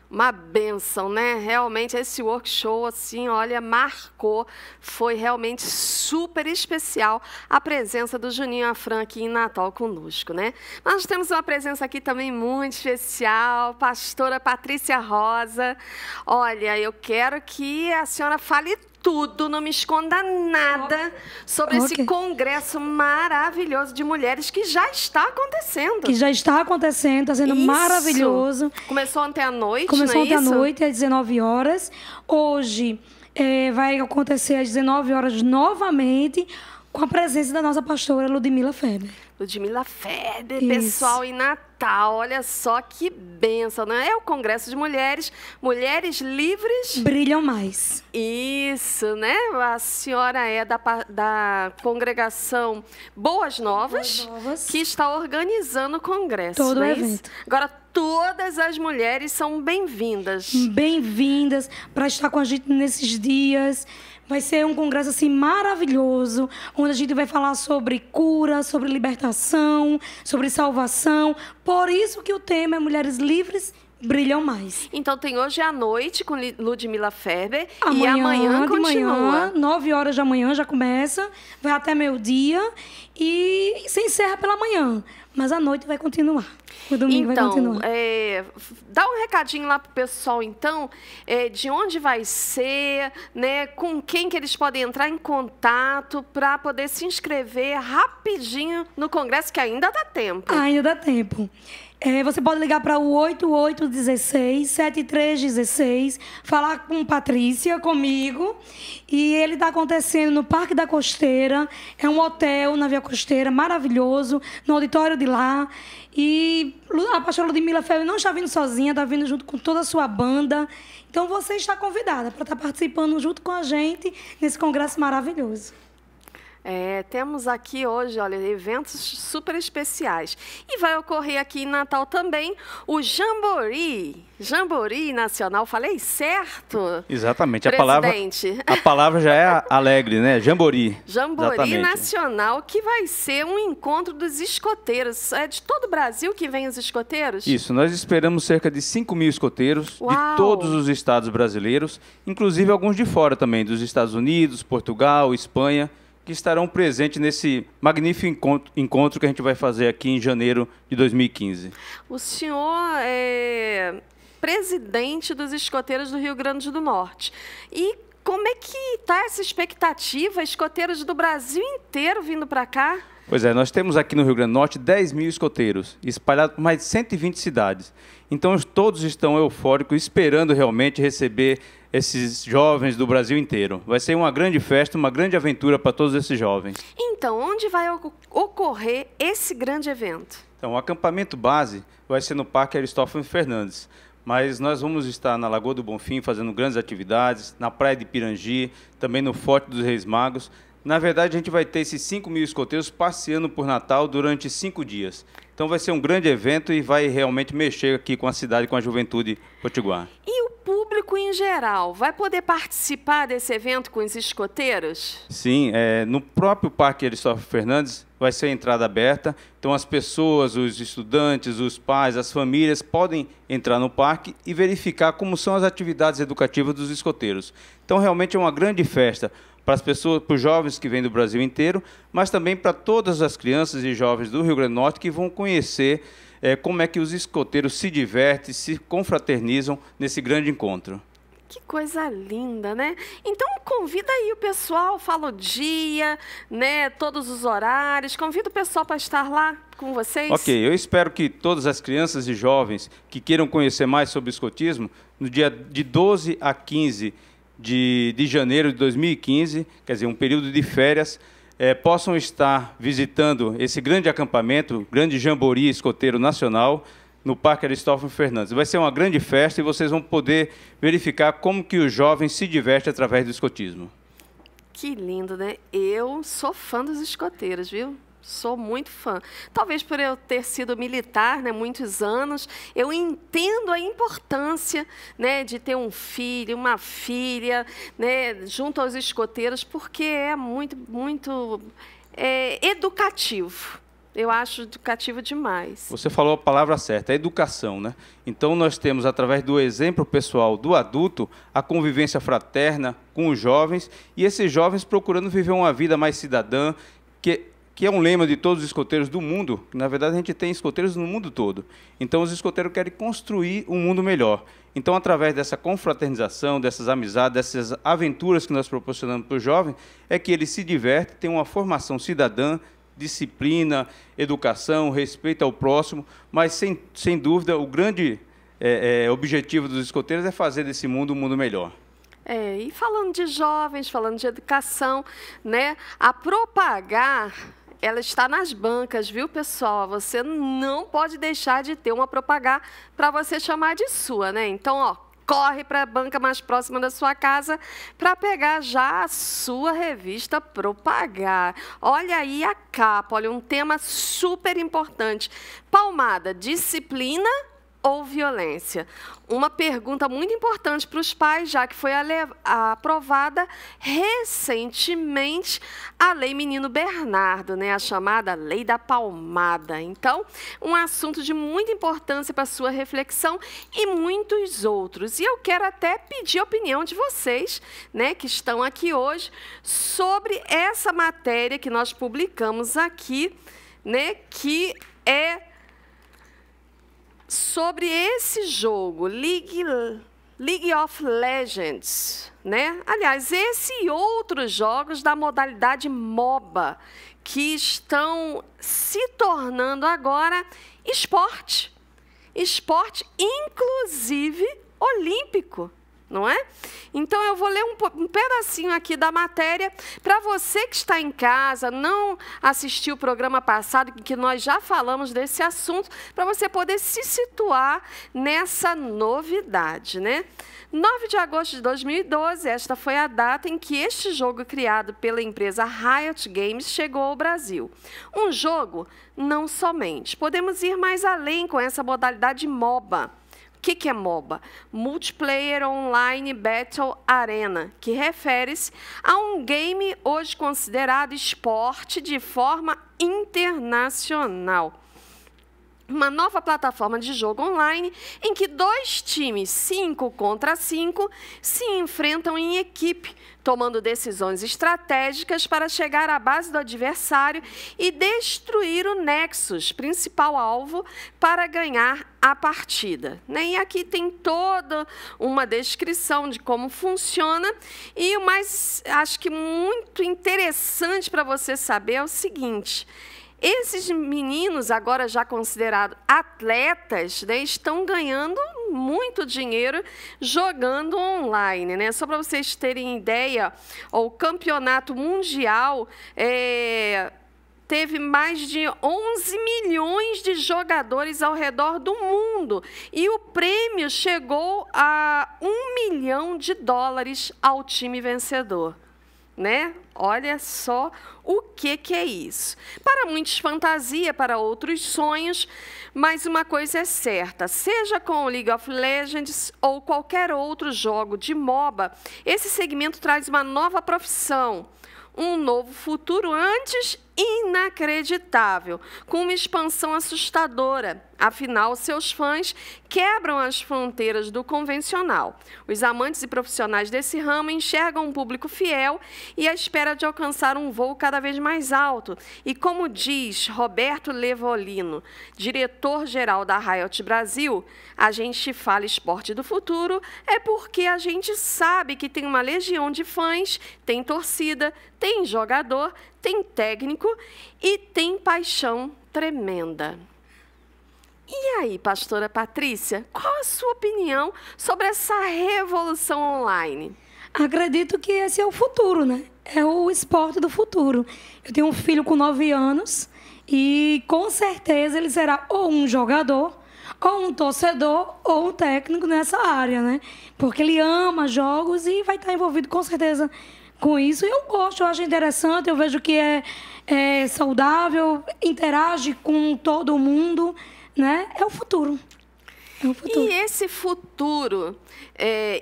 Uma bênção, né? Realmente, esse workshop, assim, olha, marcou. Foi realmente super especial a presença do Juninho Afran aqui em Natal conosco, né? Nós temos uma presença aqui também muito especial, pastora Patrícia Rosa. Olha, eu quero que a senhora fale tudo, não me esconda nada sobre esse congresso maravilhoso de mulheres que já está acontecendo. Que já está acontecendo, está sendo maravilhoso. Começou ontem à noite, Começou ontem à isso? noite, às 19 horas. Hoje vai acontecer às 19 horas novamente, com a presença da nossa pastora Ludmila Feber. Ludmila Feber, pessoal, em Natal. Olha só que bênção, né? É o Congresso de Mulheres. Mulheres livres... Brilham mais. Isso, né? A senhora é da congregação Boas Novas, que está organizando o congresso. Todo o né? evento. Agora, todas as mulheres são bem-vindas. Bem-vindas para estar com a gente nesses dias. Vai ser um congresso assim maravilhoso, onde a gente vai falar sobre cura, sobre libertação, sobre salvação. Por isso que o tema é Mulheres Livres Brilham Mais. Então tem hoje à noite com Ludmila Feber Amanhã, e amanhã continua. Manhã, 9 horas da manhã já começa, vai até meio-dia e se encerra pela manhã. Mas à noite vai continuar. O domingo vai continuar. Dá um recadinho lá pro pessoal, então, de onde vai ser, né, com quem que eles podem entrar em contato para poder se inscrever rapidinho no congresso, que ainda dá tempo. Ainda dá tempo. Você pode ligar para o 8816-7316, falar com Patrícia, comigo. E ele está acontecendo no Parque da Costeira. É um hotel na Via Costeira, maravilhoso, no auditório de lá. E a pastora Ludmila Feber não está vindo sozinha, está vindo junto com toda a sua banda. Então você está convidada para estar participando junto com a gente nesse congresso maravilhoso. Temos aqui hoje, olha, eventos super especiais. E vai ocorrer aqui em Natal também o Jamboree Nacional. Falei certo? Exatamente. A palavra já é alegre, né? Jamboree. Jamboree Nacional, que vai ser um encontro dos escoteiros. É de todo o Brasil que vem os escoteiros? Isso. Nós esperamos cerca de 5.000 escoteiros de todos os estados brasileiros, inclusive alguns de fora também, dos Estados Unidos, Portugal, Espanha, que estarão presentes nesse magnífico encontro que a gente vai fazer aqui em janeiro de 2015. O senhor é presidente dos escoteiros do Rio Grande do Norte. E como é que está essa expectativa? Escoteiros do Brasil inteiro vindo para cá? Pois é, nós temos aqui no Rio Grande do Norte 10.000 escoteiros, espalhados por mais de 120 cidades. Então, todos estão eufóricos, esperando realmente receber esses jovens do Brasil inteiro. Vai ser uma grande festa, uma grande aventura para todos esses jovens. Então, onde vai ocorrer esse grande evento? Então, o acampamento base vai ser no Parque Aristófanes Fernandes, mas nós vamos estar na Lagoa do Bonfim fazendo grandes atividades, na Praia de Pirangi, também no Forte dos Reis Magos. Na verdade, a gente vai ter esses 5.000 escoteiros passeando por Natal durante 5 dias. Então vai ser um grande evento e vai realmente mexer aqui com a cidade, com a juventude potiguar. E o público em geral vai poder participar desse evento com os escoteiros? Sim, no próprio Parque Aristófanes Fernandes vai ser a entrada aberta. Então as pessoas, os estudantes, os pais, as famílias podem entrar no parque e verificar como são as atividades educativas dos escoteiros. Então realmente é uma grande festa para as pessoas, para os jovens que vêm do Brasil inteiro, mas também para todas as crianças e jovens do Rio Grande do Norte que vão conhecer como é que os escoteiros se divertem, se confraternizam nesse grande encontro. Que coisa linda, né? Então convida aí o pessoal, fala o dia, né, todos os horários, convida o pessoal para estar lá com vocês. Ok, eu espero que todas as crianças e jovens que queiram conhecer mais sobre o escotismo, no dia de 12 a 15 de janeiro de 2015, quer dizer, um período de férias, possam estar visitando esse grande acampamento, grande Jamboree Escoteiro Nacional, no Parque Aristófanes Fernandes. Vai ser uma grande festa e vocês vão poder verificar como que os jovens se divertem através do escotismo. Que lindo, né? Eu sou fã dos escoteiros, viu? Sou muito fã. Talvez por eu ter sido militar, né, muitos anos, eu entendo a importância, né, de ter um filho, uma filha, né, junto aos escoteiros, porque é muito educativo. Eu acho educativo demais. Você falou a palavra certa, a educação, né? Então, nós temos, através do exemplo pessoal do adulto, a convivência fraterna com os jovens, e esses jovens procurando viver uma vida mais cidadã, que é um lema de todos os escoteiros do mundo. Na verdade, a gente tem escoteiros no mundo todo. Então, os escoteiros querem construir um mundo melhor. Então, através dessa confraternização, dessas amizades, dessas aventuras que nós proporcionamos para os jovens, é que eles se divertem, têm uma formação cidadã, disciplina, educação, respeito ao próximo, mas, sem dúvida, o grande objetivo dos escoteiros é fazer desse mundo um mundo melhor. E falando de jovens, falando de educação, né, a Propagar, ela está nas bancas, viu, pessoal? Você não pode deixar de ter uma Propagar para você chamar de sua, né? Então, ó, corre para a banca mais próxima da sua casa para pegar já a sua revista Propagar. Olha aí a capa, olha, um tema super importante. Palmada, disciplina ou violência? Uma pergunta muito importante para os pais, já que foi aprovada recentemente a Lei Menino Bernardo, né? A chamada Lei da Palmada. Então, um assunto de muita importância para a sua reflexão e muitos outros. E eu quero até pedir a opinião de vocês, né, que estão aqui hoje, sobre essa matéria que nós publicamos aqui, né, que é sobre esse jogo, League of Legends, né? Aliás, esse e outros jogos da modalidade MOBA, que estão se tornando agora esporte. Esporte, inclusive, olímpico. Não é? Então, eu vou ler um pedacinho aqui da matéria para você que está em casa, não assistiu o programa passado, que nós já falamos desse assunto, para você poder se situar nessa novidade, né? 9 de agosto de 2012, esta foi a data em que este jogo criado pela empresa Riot Games chegou ao Brasil. Um jogo, não somente. Podemos ir mais além com essa modalidade MOBA. O que é MOBA? Multiplayer Online Battle Arena, que refere-se a um game hoje considerado esporte de forma internacional. Uma nova plataforma de jogo online em que 2 times, 5 contra 5, se enfrentam em equipe, tomando decisões estratégicas para chegar à base do adversário e destruir o Nexus, principal alvo, para ganhar a partida. E aqui tem toda uma descrição de como funciona, e o mais, acho que muito interessante para você saber é o seguinte: esses meninos, agora já considerados atletas, né, estão ganhando muito dinheiro jogando online, né? Só para vocês terem ideia, o campeonato mundial teve mais de 11 milhões de jogadores ao redor do mundo, e o prêmio chegou a $1 milhão ao time vencedor. Né? Olha só o que é isso. Para muitos, fantasia, para outros, sonhos, mas uma coisa é certa: seja com o League of Legends ou qualquer outro jogo de MOBA, esse segmento traz uma nova profissão, um novo futuro antes inacreditável, com uma expansão assustadora. Afinal, seus fãs quebram as fronteiras do convencional. Os amantes e profissionais desse ramo enxergam um público fiel e à espera de alcançar um voo cada vez mais alto. E como diz Roberto Levolino, diretor-geral da Riot Brasil, a gente fala esporte do futuro é porque a gente sabe que tem uma legião de fãs, tem torcida, tem jogador, tem técnico e tem paixão tremenda. E aí, pastora Patrícia, qual a sua opinião sobre essa revolução online? Acredito que esse é o futuro, né? É o esporte do futuro. Eu tenho um filho com 9 anos e, com certeza, ele será ou um jogador ou um torcedor ou um técnico nessa área, né? Porque ele ama jogos e vai estar envolvido com certeza com isso. Eu gosto, eu acho interessante, eu vejo que é saudável, interage com todo mundo, né? É o futuro. É o futuro. E esse futuro,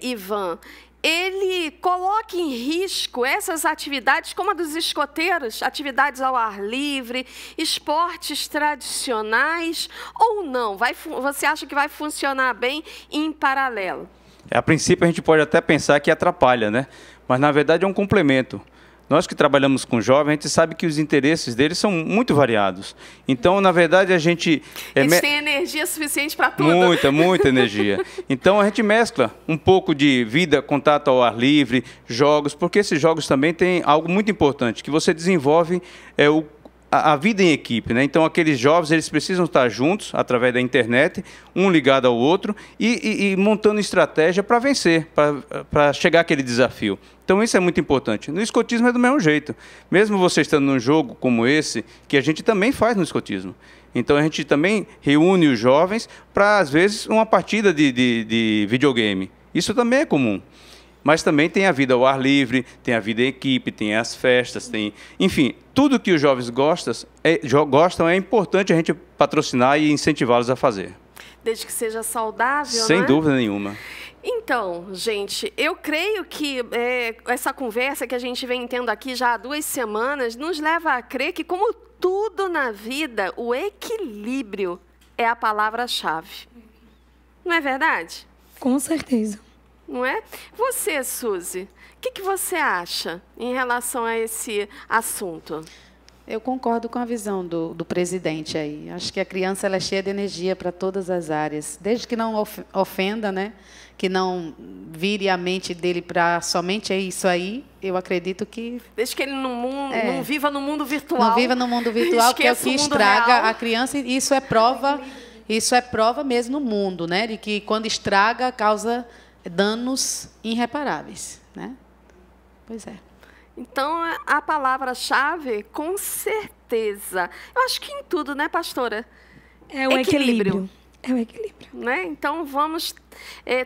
Ivan, ele coloca em risco essas atividades, como a dos escoteiros, atividades ao ar livre, esportes tradicionais, ou não? Você acha que vai funcionar bem em paralelo? A princípio, a gente pode até pensar que atrapalha, né? Mas, na verdade, é um complemento. Nós que trabalhamos com jovens, a gente sabe que os interesses deles são muito variados. Então, na verdade, a gente... Eles têm energia suficiente para tudo. Muita energia. Então, a gente mescla um pouco de vida, contato ao ar livre, jogos, porque esses jogos também têm algo muito importante, que você desenvolve a vida em equipe, né? Então, aqueles jovens, eles precisam estar juntos, através da internet, um ligado ao outro, e montando estratégia para vencer, para chegar àquele desafio. Então, isso é muito importante. No escotismo é do mesmo jeito. Mesmo você estando num jogo como esse, que a gente também faz no escotismo. Então, a gente também reúne os jovens para, às vezes, uma partida de videogame. Isso também é comum. Mas também tem a vida ao ar livre, tem a vida em equipe, tem as festas, tem... Enfim, tudo que os jovens gostam é importante a gente patrocinar e incentivá-los a fazer. Desde que seja saudável, Sem dúvida nenhuma. Então, gente, eu creio que essa conversa que a gente vem tendo aqui já há 2 semanas nos leva a crer que, como tudo na vida, o equilíbrio é a palavra-chave. Não é verdade? Com certeza. Não é? Você, Suzy, o que você acha em relação a esse assunto? Eu concordo com a visão do presidente aí. Acho que a criança ela é cheia de energia para todas as áreas, desde que não ofenda, né? Que não vire a mente dele para somente isso aí. Eu acredito que... Desde que ele não viva no mundo virtual. Não viva no mundo virtual, que é o que estraga a criança. E isso é prova mesmo no mundo, né? De que quando estraga, causa danos irreparáveis, né? Pois é. Então, a palavra-chave, com certeza. Eu acho que em tudo, né, pastora? É o equilíbrio. É o equilíbrio. Né? Então, vamos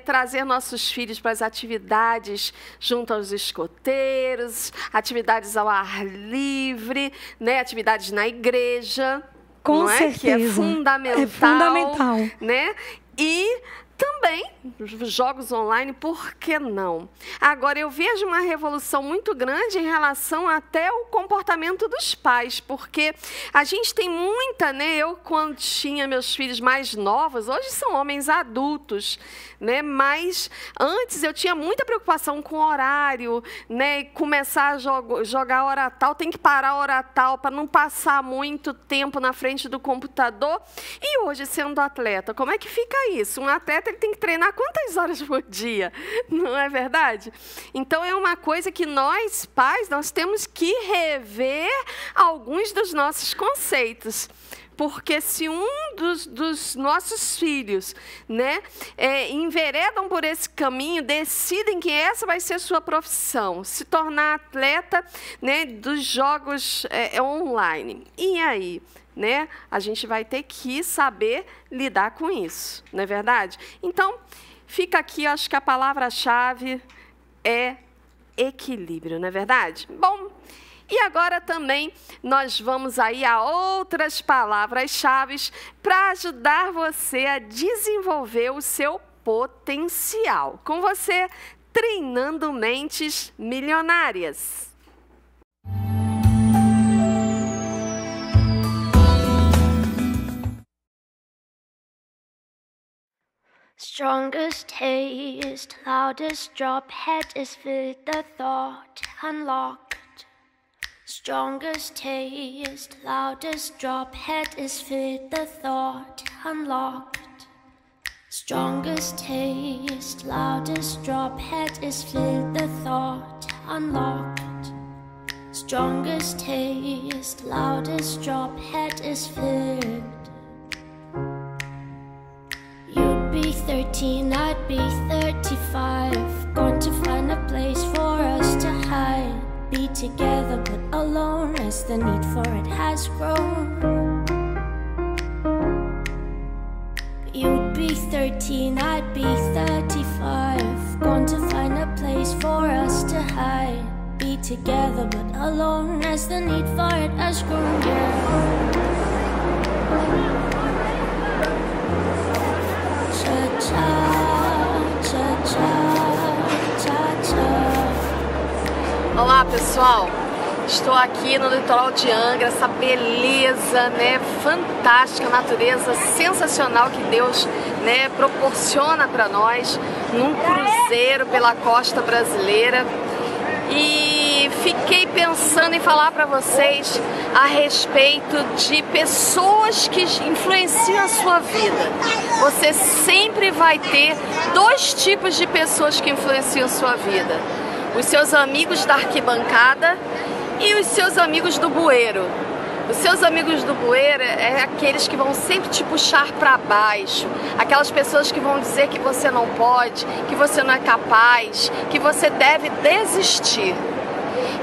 trazer nossos filhos para as atividades junto aos escoteiros, atividades ao ar livre, né? Atividades na igreja. Com certeza. Que é fundamental. É fundamental. Né? E... também, jogos online, por que não? Agora, eu vejo uma revolução muito grande em relação até ao comportamento dos pais, porque a gente tem muita, né? Eu, quando tinha meus filhos mais novos, hoje são homens adultos, né? Mas antes eu tinha muita preocupação com o horário, né? E começar a jogar a hora tal, tem que parar a hora tal para não passar muito tempo na frente do computador. E hoje, sendo atleta, como é que fica isso? Um atleta ele tem que treinar quantas horas por dia? Não é verdade? Então, é uma coisa que nós, pais, nós temos que rever alguns dos nossos conceitos. Porque se um dos nossos filhos, né, enveredam por esse caminho, decidem que essa vai ser sua profissão, se tornar atleta, né, dos jogos online. E aí? Né? A gente vai ter que saber lidar com isso, não é verdade? Então, fica aqui, acho que a palavra-chave é equilíbrio, não é verdade? Bom, e agora também nós vamos aí a outras palavras-chave para ajudar você a desenvolver o seu potencial. Com você, Treinando Mentes Milionárias. Strongest taste, loudest drop, head is with the thought unlocked. Strongest taste, loudest drop, head is with the thought unlocked. Strongest taste, loudest drop, head is with the thought unlocked. Strongest taste, loudest drop, head is filled. Be 13, I'd be 35. Going to find a place for us to hide. Be together but alone as the need for it has grown. You'd be 13, I'd be 35. Going to find a place for us to hide. Be together but alone as the need for it has grown. Cha-cha, cha-cha, cha-cha. Olá, pessoal. Estou aqui no litoral de Angra, essa beleza, né, fantástica, natureza sensacional que Deus, né, proporciona para nós num cruzeiro pela costa brasileira. E fiquei pensando em falar para vocês a respeito de pessoas que influenciam a sua vida. Você sempre vai ter dois tipos de pessoas que influenciam a sua vida: os seus amigos da arquibancada e os seus amigos do bueiro. Os seus amigos do bueiro é aqueles que vão sempre te puxar para baixo, aquelas pessoas que vão dizer que você não pode, que você não é capaz, que você deve desistir.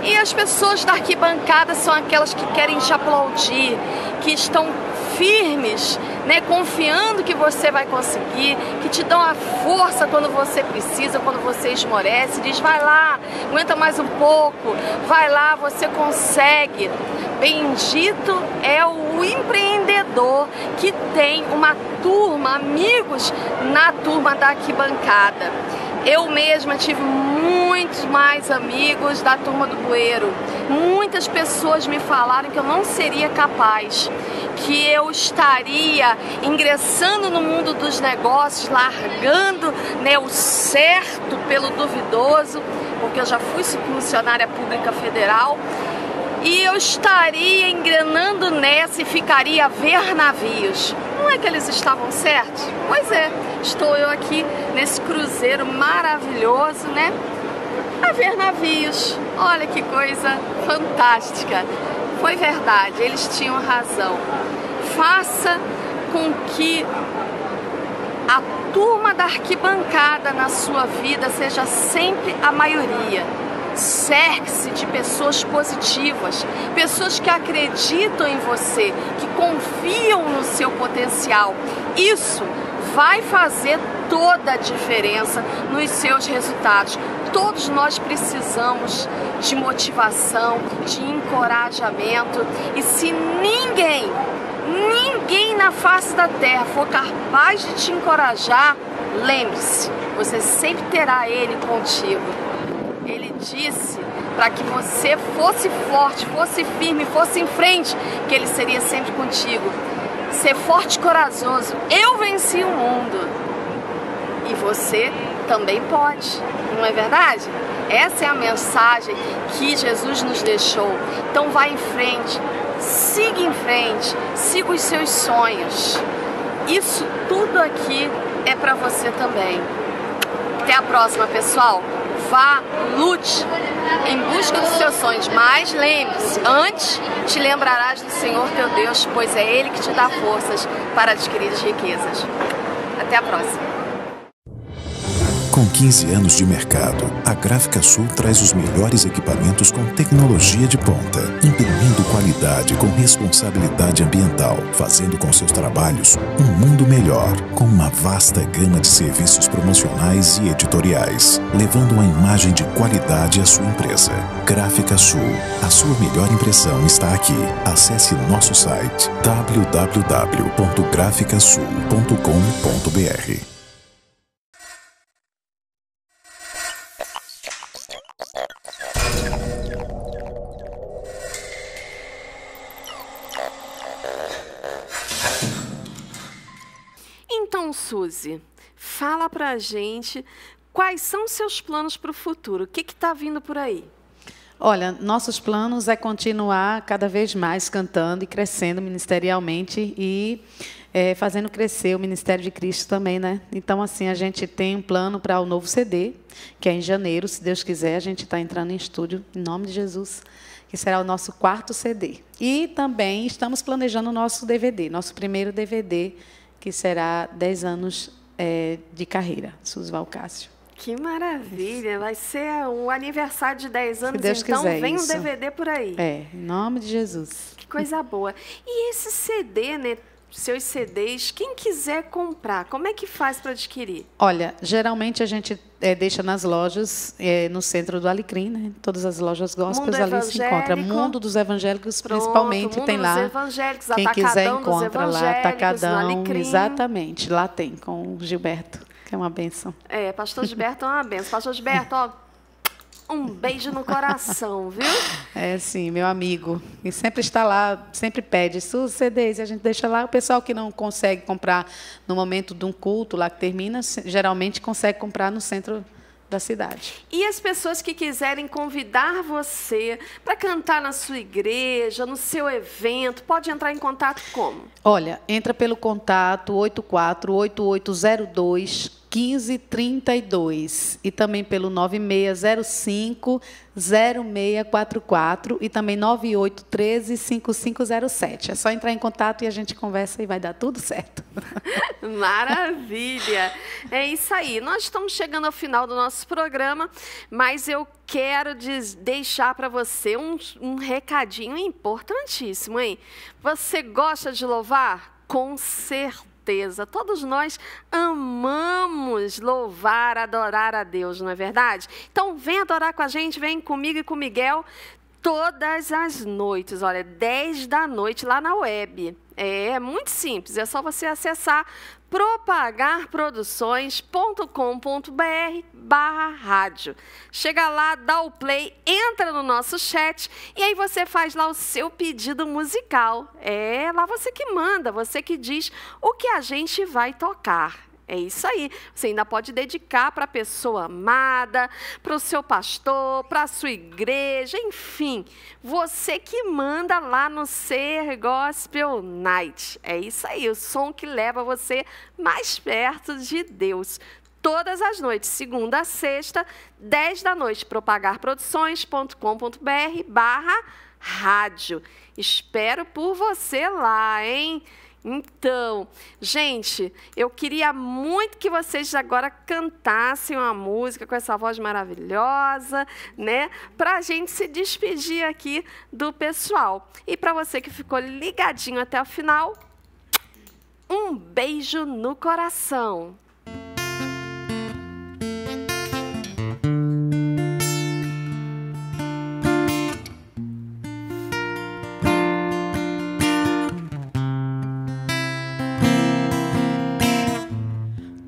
E as pessoas da arquibancada são aquelas que querem te aplaudir, que estão firmes, né, confiando que você vai conseguir, que te dão a força quando você precisa, quando você esmorece, diz: vai lá, aguenta mais um pouco, vai lá, você consegue. Bendito é o empreendedor que tem uma turma, amigos na turma da arquibancada. Eu mesma tive muitos mais amigos da turma do bueiro. Muitas pessoas me falaram que eu não seria capaz, que eu estaria ingressando no mundo dos negócios, largando, né, o certo pelo duvidoso, porque eu já fui funcionária pública federal, e eu estaria engrenando nessa e ficaria a ver navios. Não é que eles estavam certos? Pois é, estou eu aqui nesse cruzeiro maravilhoso, né? A ver navios. Olha que coisa fantástica. Foi verdade, eles tinham razão. Faça com que a turma da arquibancada na sua vida seja sempre a maioria. Cerque-se de pessoas positivas, pessoas que acreditam em você, que confiam no seu potencial. Isso vai fazer toda a diferença nos seus resultados. Todos nós precisamos de motivação, de encorajamento. E se ninguém na face da terra for capaz de te encorajar, lembre-se, você sempre terá Ele contigo. Ele disse para que você fosse forte, fosse firme, fosse em frente, que Ele seria sempre contigo. Ser forte e corajoso. Eu venci o mundo. E você também pode. Não é verdade? Essa é a mensagem que Jesus nos deixou. Então vá em frente. Siga os seus sonhos. Isso tudo aqui é para você também. Até a próxima, pessoal. Vá, lute em busca dos seus sonhos, mas lembre-se, antes te lembrarás do Senhor teu Deus, pois é Ele que te dá forças para adquirir as riquezas. Até a próxima. Com 15 anos de mercado, a Gráfica Sul traz os melhores equipamentos com tecnologia de ponta, imprimindo qualidade com responsabilidade ambiental, fazendo com seus trabalhos um mundo melhor, com uma vasta gama de serviços promocionais e editoriais, levando uma imagem de qualidade à sua empresa. Gráfica Sul, a sua melhor impressão está aqui. Acesse nosso site www.graficasul.com.br. Então, Suzy, fala pra gente quais são seus planos para o futuro. O que está vindo por aí? Olha, nossos planos é continuar cada vez mais cantando e crescendo ministerialmente e fazendo crescer o Ministério de Cristo também, né? Então, assim, a gente tem um plano para o novo CD, que é em janeiro, se Deus quiser, a gente está entrando em estúdio, em nome de Jesus, que será o nosso 4º CD. E também estamos planejando o nosso DVD, nosso primeiro DVD, que será 10 anos de carreira, Suzy Valcácio. Que maravilha! Vai ser o aniversário de 10 anos, Deus então quiser, vem isso. um DVD por aí. Em nome de Jesus. Que coisa boa. E esse CD, né, seus CDs. Quem quiser comprar, como é que faz para adquirir? Olha, geralmente a gente deixa nas lojas, no centro do Alecrim, né? Todas as lojas gospels ali se encontra. Mundo dos Evangélicos, principalmente, Mundo tem lá. dos Evangélicos, Quem quiser encontra lá, Atacadão, no exatamente. Lá tem, com o Gilberto, que é uma bênção. Pastor Gilberto é uma bênção. Pastor Gilberto, ó, um beijo no coração, viu? Sim, meu amigo. E sempre está lá, sempre pede seus CDs, e a gente deixa lá. O pessoal que não consegue comprar no momento de um culto lá que termina, geralmente consegue comprar no centro da cidade. E as pessoas que quiserem convidar você para cantar na sua igreja, no seu evento, pode entrar em contato como? Olha, entra pelo contato 84-8802-1532 e também pelo 9605-0644 e também 9813-5507. É só entrar em contato e a gente conversa e vai dar tudo certo. Maravilha! É isso aí. Nós estamos chegando ao final do nosso programa, mas eu quero deixar para você um recadinho importantíssimo, hein? Você gosta de louvar? Com certeza. Todos nós amamos louvar, adorar a Deus, não é verdade? Então, vem adorar com a gente, vem comigo e com o Miguel todas as noites, olha, 10 da noite lá na web. É muito simples, é só você acessar propagarproduções.com.br/rádio. Chega lá, dá o play, entra no nosso chat e aí você faz lá o seu pedido musical. É lá você que manda, você que diz o que a gente vai tocar. É isso aí. Você ainda pode dedicar para a pessoa amada, para o seu pastor, para a sua igreja, enfim. Você que manda lá no Ser Gospel Night. É isso aí, o som que leva você mais perto de Deus. Todas as noites, segunda a sexta, 10 da noite, propagarproduções.com.br/rádio. Espero por você lá, hein? Então, gente, eu queria muito que vocês agora cantassem uma música com essa voz maravilhosa, né? Para a gente se despedir aqui do pessoal. E para você que ficou ligadinho até o final, um beijo no coração.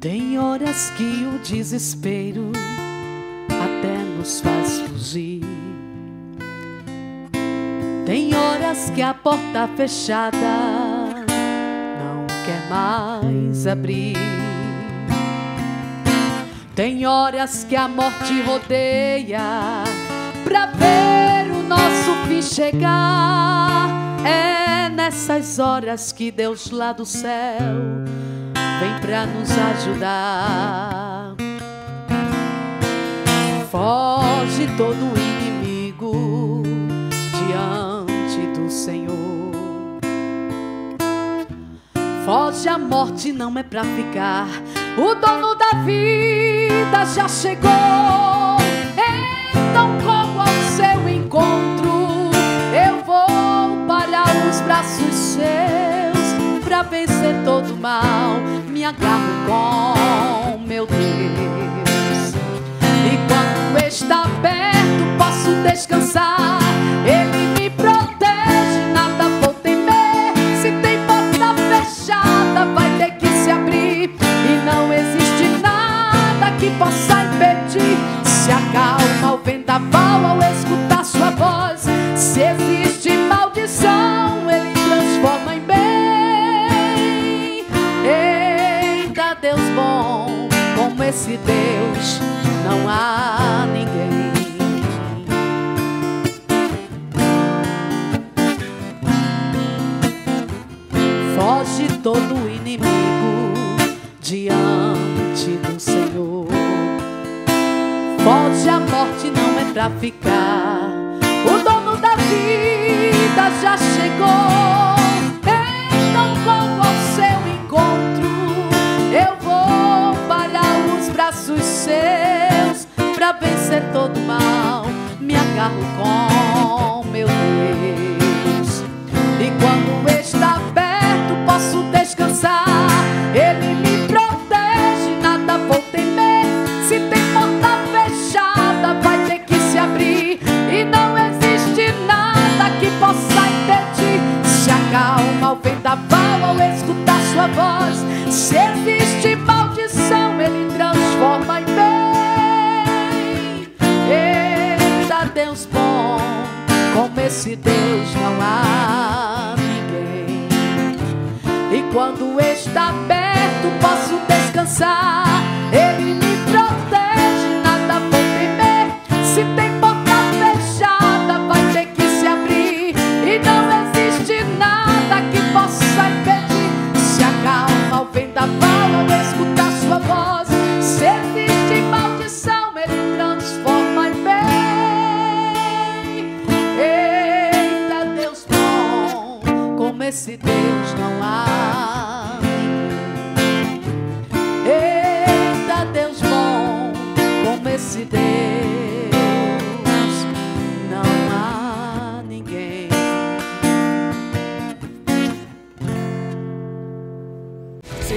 Tem horas que o desespero até nos faz fugir. Tem horas que a porta fechada não quer mais abrir. Tem horas que a morte rodeia pra ver o nosso fim chegar. É nessas horas que Deus lá do céu vem pra nos ajudar. Foge todo inimigo diante do Senhor. Foge, a morte não é pra ficar. O dono da vida já chegou. Então corro ao seu encontro. Eu vou para os braços seus. Pra vencer todo mal, me agarro com meu Deus. E quando está perto, posso descansar. Ele me protege, nada vou temer. Se tem porta fechada, vai ter que se abrir. E não existe nada que possa impedir. Se acalma o vendaval ao escutar sua voz. Se existe maldição, ele transforma em bem. Deus bom, como esse Deus, não há ninguém. Foge todo inimigo diante do Senhor. Foge, a morte não é pra ficar. O dono da vida já chegou. Então corro ao seu encontro. Eu vou para os braços seus. Pra vencer todo mal, me agarro com meu Deus. E quando está perto, posso ter Se existe maldição, Ele transforma em bem. Eita, Deus bom, como esse Deus não há ninguém. E quando está aberto, posso descansar. Ele me protege, nada vou temer. Se tem porta fechada, vai ter que se abrir. E não existe nada que possa impedir. Se acalma o vendaval ao escutar sua voz. Se existe maldição, Ele transforma em bem. Eita, Deus bom, como esse Deus não há. Eita, Deus bom, como esse Deus não há ninguém. Se